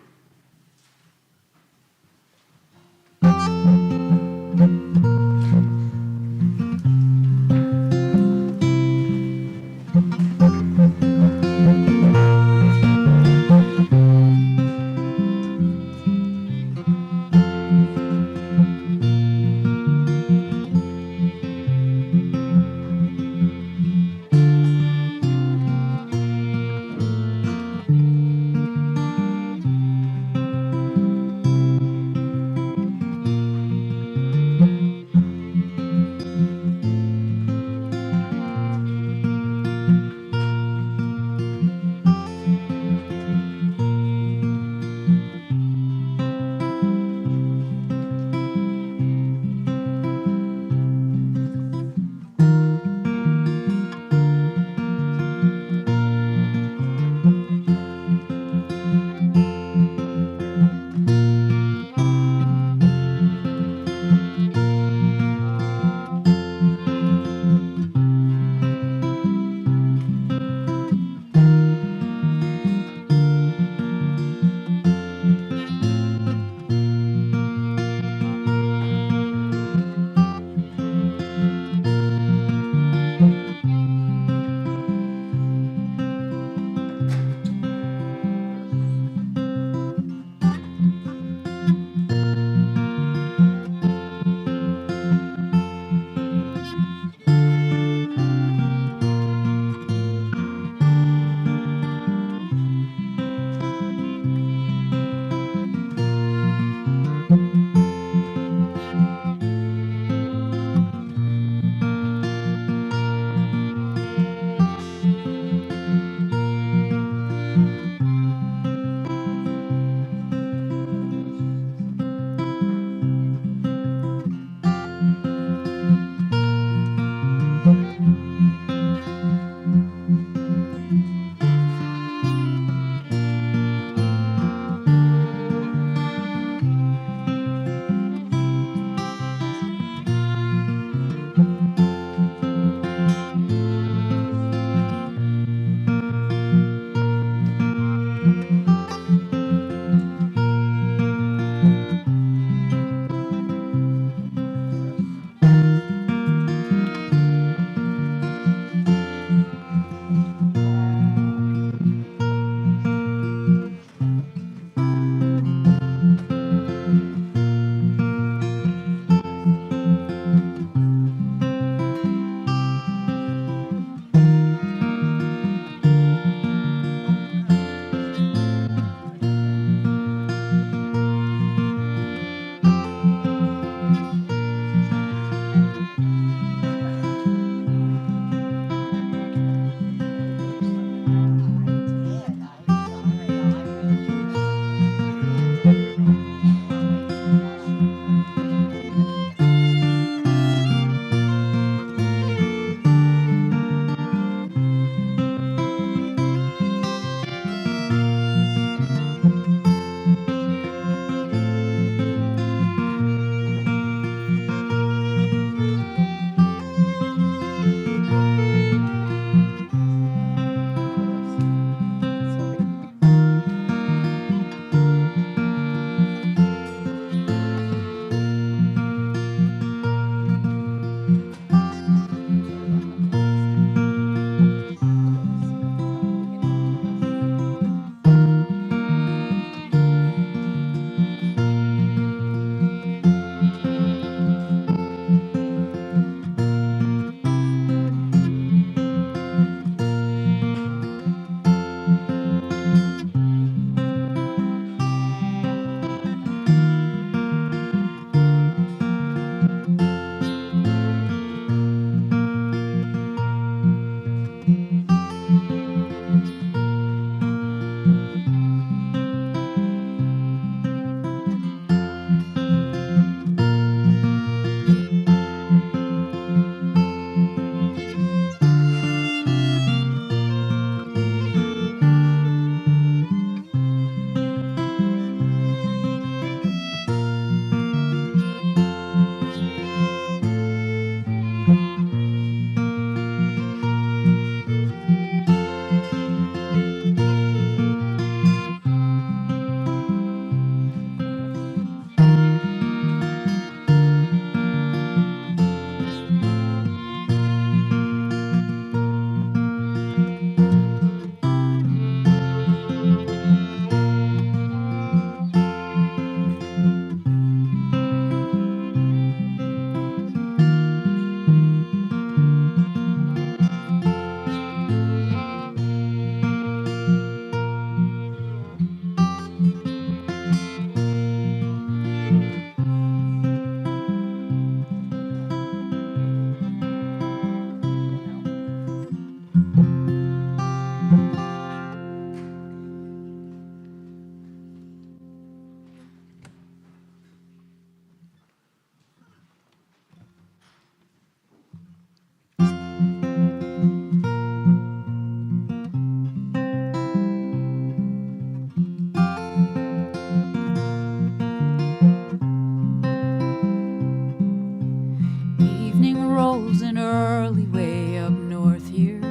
frozen early way up north here.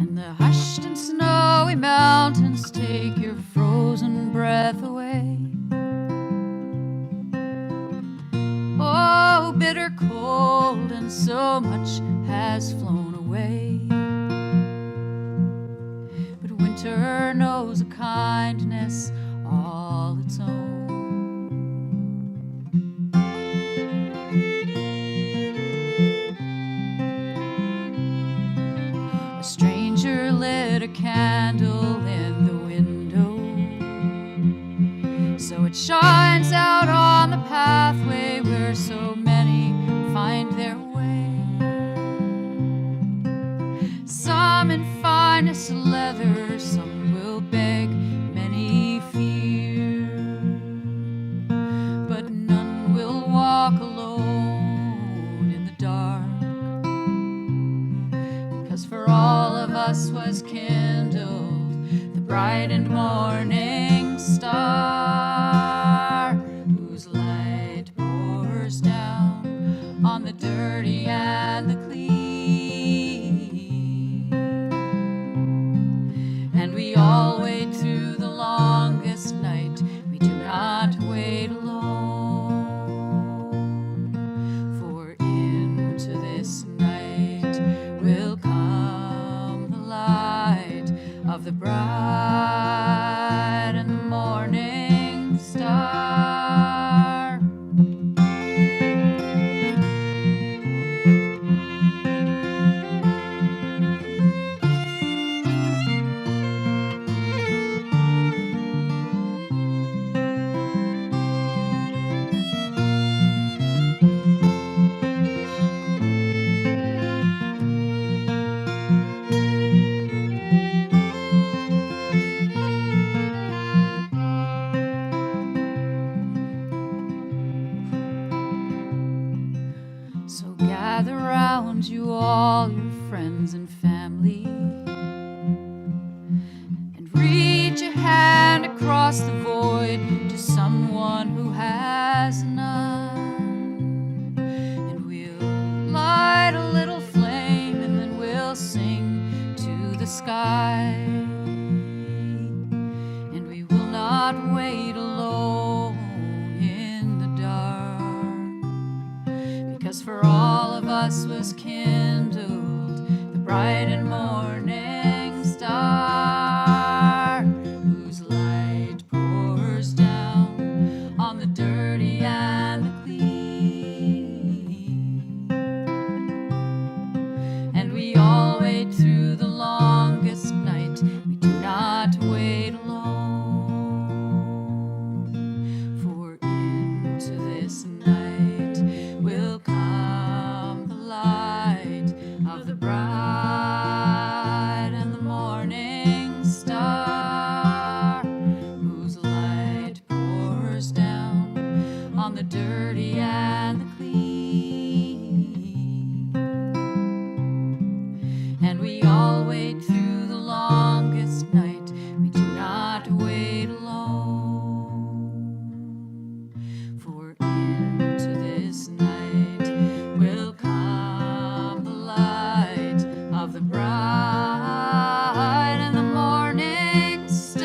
And the hushed and snowy mountains take your frozen breath away. Oh, bitter cold, and so much has flown away. But winter knows a kindness all its own. A stranger lit a candle in the window, so it shines out on the pathway where so many find their way. Some in finest leather, some will beg, many fear, but none will walk alone in the dark, because for all of us was kindled the bright and morning star, whose light pours down on the dirty and the clean. And we all wait through the longest night, we do not wait alone, for into this night will come the light of the bride and the morning star. So gather round you all your friends and family, and reach a hand across the void to someone who has none. And we'll light a little flame, and then we'll sing to the sky. And we will not wait alone in the dark, because for all of us was kindled the bright and morning star, whose light pours down on the dirty and the clean. And we all wait through the longest night, we do not wait alone, for into this night will come the light of the bride and the morning star, whose light pours down on the dirty and the clean. And we all wait through the longest night, we do not wait alone, for into this night will come the light of the bride and the morning star.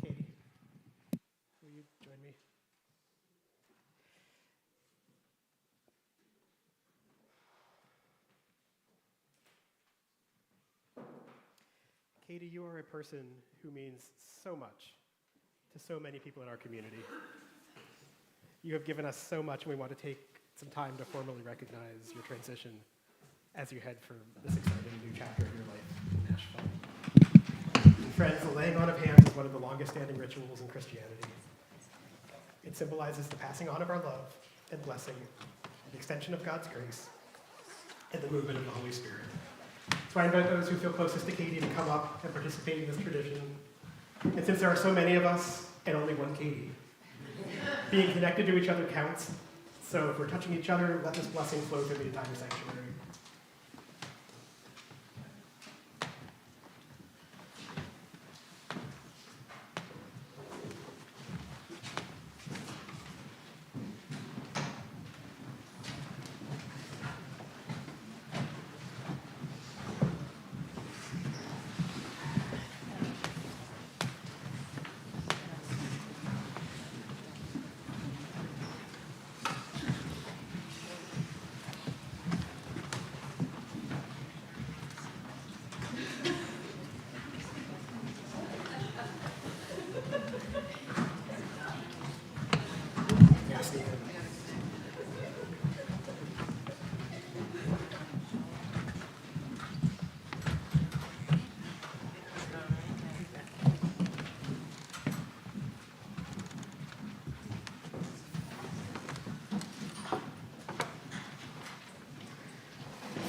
Katie, will you join me? Katie, you are a person who means so much to so many people in our community. You have given us so much, and we want to take some time to formally recognize your transition as you head for this exciting new chapter of your life in Nashville. And friends, the laying on of hands is one of the longest standing rituals in Christianity. It symbolizes the passing on of our love and blessing, the extension of God's grace, and the movement of the Holy Spirit. So I invite those who feel closest to Katie to come up and participate in this tradition. And since there are so many of us and only one Katie, being connected to each other counts. So if we're touching each other, let this blessing flow through the entire sanctuary.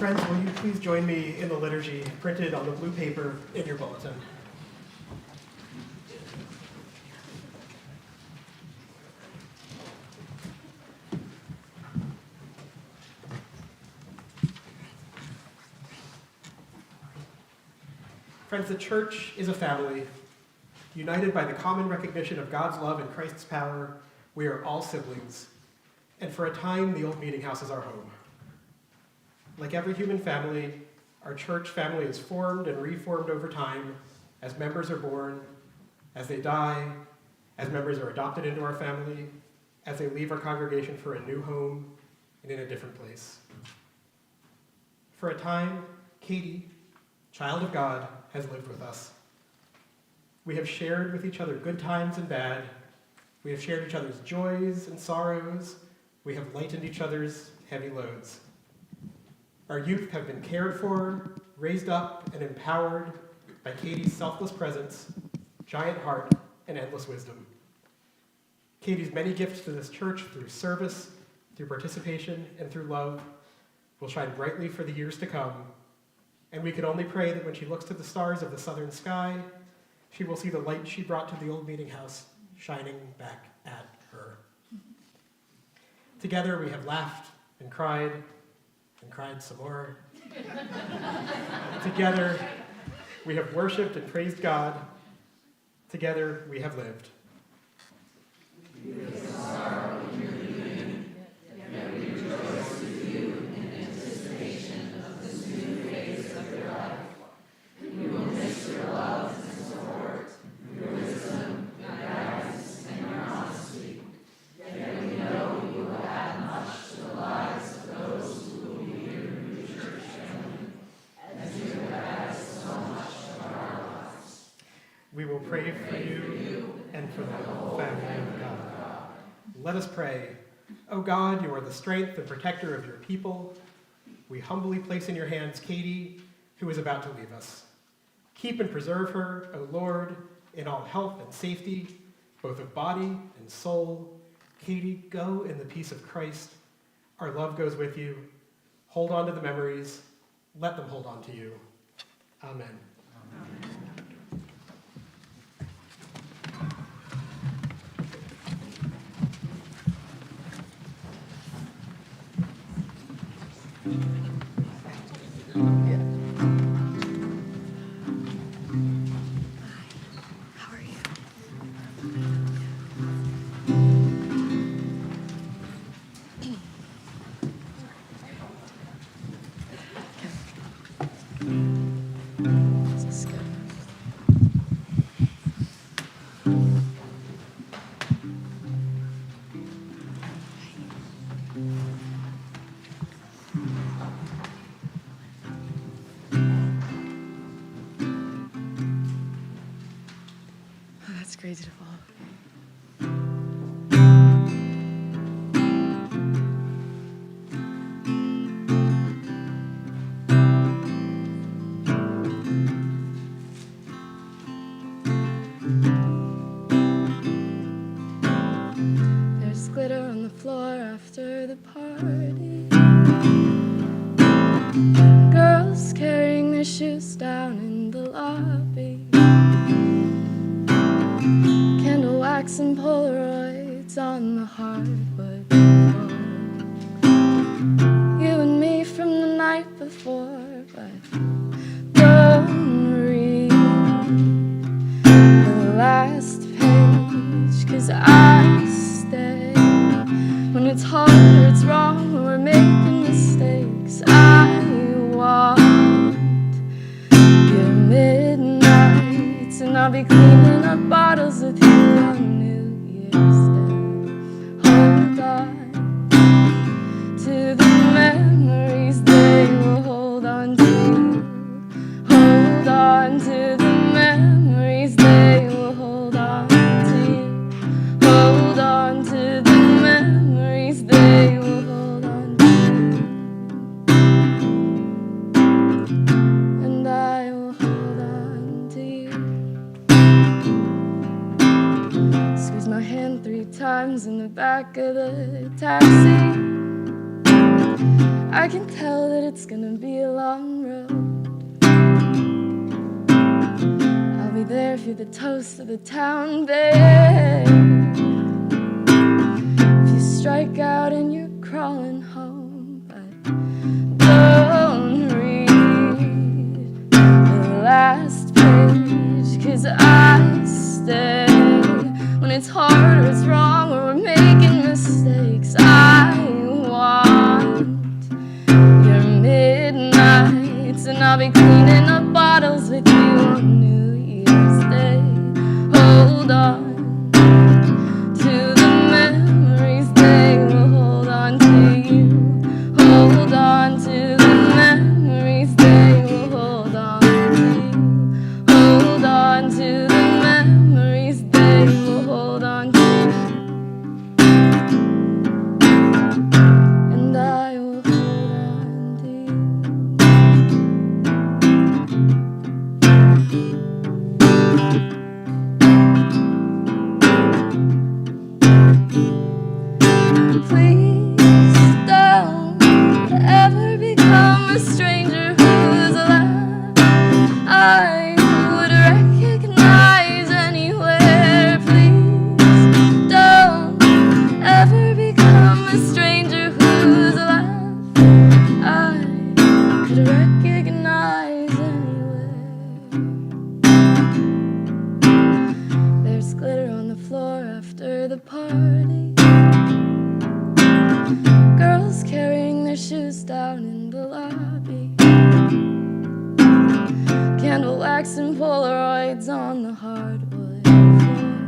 Friends, will you please join me in the liturgy printed on the blue paper in your bulletin? Friends, the church is a family. United by the common recognition of God's love and Christ's power, we are all siblings. And for a time, the old meeting house is our home. Like every human family, our church family is formed and reformed over time as members are born, as they die, as members are adopted into our family, as they leave our congregation for a new home and in a different place. For a time, Katie, child of God, has lived with us. We have shared with each other good times and bad. We have shared each other's joys and sorrows. We have lightened each other's heavy loads. Our youth have been cared for, raised up, and empowered by Katie's selfless presence, giant heart, and endless wisdom. Katie's many gifts to this church through service, through participation, and through love will shine brightly for the years to come. And we can only pray that when she looks to the stars of the southern sky, she will see the light she brought to the old meeting house shining back at her. Together we have laughed and cried some more. Together we have worshiped and praised God. Together we have lived. We will pray for you and for the whole family of God. Let us pray. O God, you are the strength and protector of your people. We humbly place in your hands Katie, who is about to leave us. Keep and preserve her, O Lord, in all health and safety, both of body and soul. Katie, go in the peace of Christ. Our love goes with you. Hold on to the memories. Let them hold on to you. Amen. Amen. That's crazy to follow. There's glitter on the floor after the party. Girls carrying their shoes down in the lobby. waxing Polaroids on the hardwood. You and me from the night before, but don't read the last page, 'cause I stay when it's hard or it's wrong or we're making mistakes. I want your midnights, and I'll be cleaning up bottles with you on New Year's Day. Hold on to the memories, they will hold on to you. Hold on to the memories, they will hold on to you. Hold on to the memories, they will hold on to you. And I will hold on to you. Squeeze my hand 3 times in the back of the taxi. I can tell that it's gonna be a long road. I'll be there if you're the toast of the town, babe. If you strike out and you're crawling home, but don't read the last page, 'cause I stay when it's hard or it's wrong or we're making mistakes. I want your midnights, and I'll be cleaning up bottles with you on New Year's Day. Hold on to the memories, they will hold on to you. Hold on to the memories, they will hold on to you. Hold on to the memories, they will hold on to you. And I will hold on to you. Please don't ever become a stranger who's alive. I would recognize anywhere. Please don't ever become a stranger who's alive. I could recognize anywhere. There's glitter on the floor after the party. Girls carrying their shoes down in the lobby. Candle wax and Polaroids on the hardwood floor.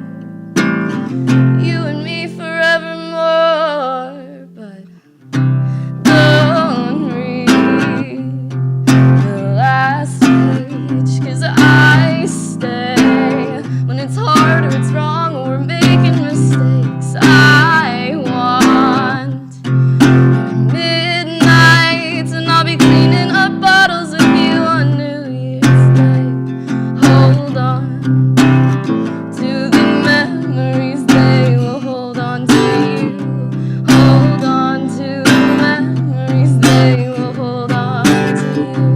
You and me forevermore, but don't read the last page, 'cause I stay when it's hard or it's wrong or we're making mistakes. I want midnights, and I'll be cleaning up bottles with you on New Year's Day. Hold on to the memories, they will hold on to you. Hold on to the memories, they will hold on to you.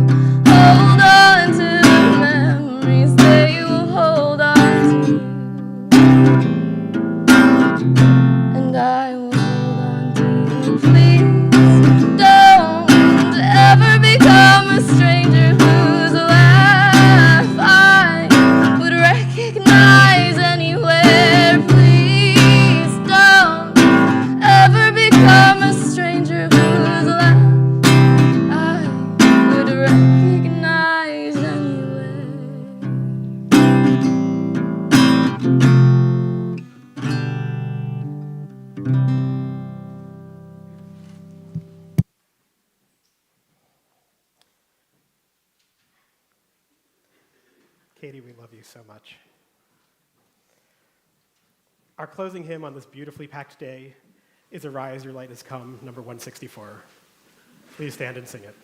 Hold on to the memories, they will hold on to you. And I will hold on to you. Please don't ever become a stranger who's alive. I would recognize anywhere. Please don't ever become a stranger who's alive. I would recognize anywhere. Katie, we love you so much. Our closing hymn on this beautifully packed day is Arise, Your Light Has Come, number 164. Please stand and sing it.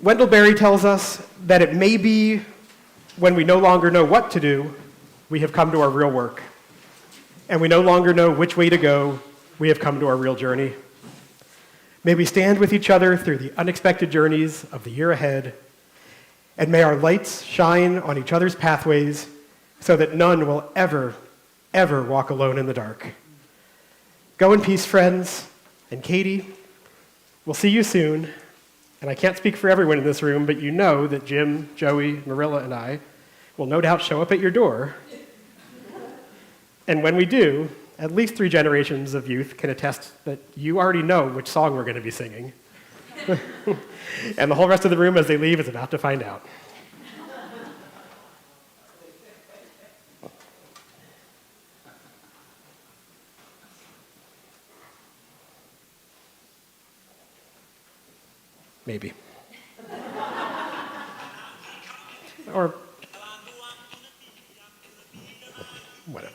Wendell Berry tells us that it may be when we no longer know what to do, we have come to our real work. And we no longer know which way to go, we have come to our real journey. May we stand with each other through the unexpected journeys of the year ahead, and may our lights shine on each other's pathways so that none will ever, ever walk alone in the dark. Go in peace, friends, and Katie, we'll see you soon. And I can't speak for everyone in this room, but you know that Jim, Joey, Marilla, and I will no doubt show up at your door. And when we do, at least 3 generations of youth can attest that you already know which song we're going to be singing. And the whole rest of the room, as they leave, is about to find out. Maybe. Or whatever.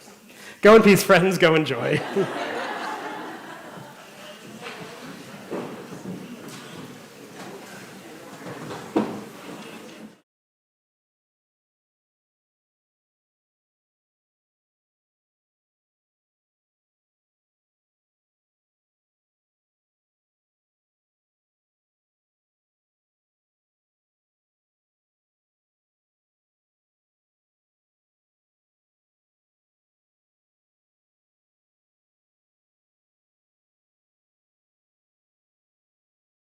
Go in peace, friends. Go enjoy.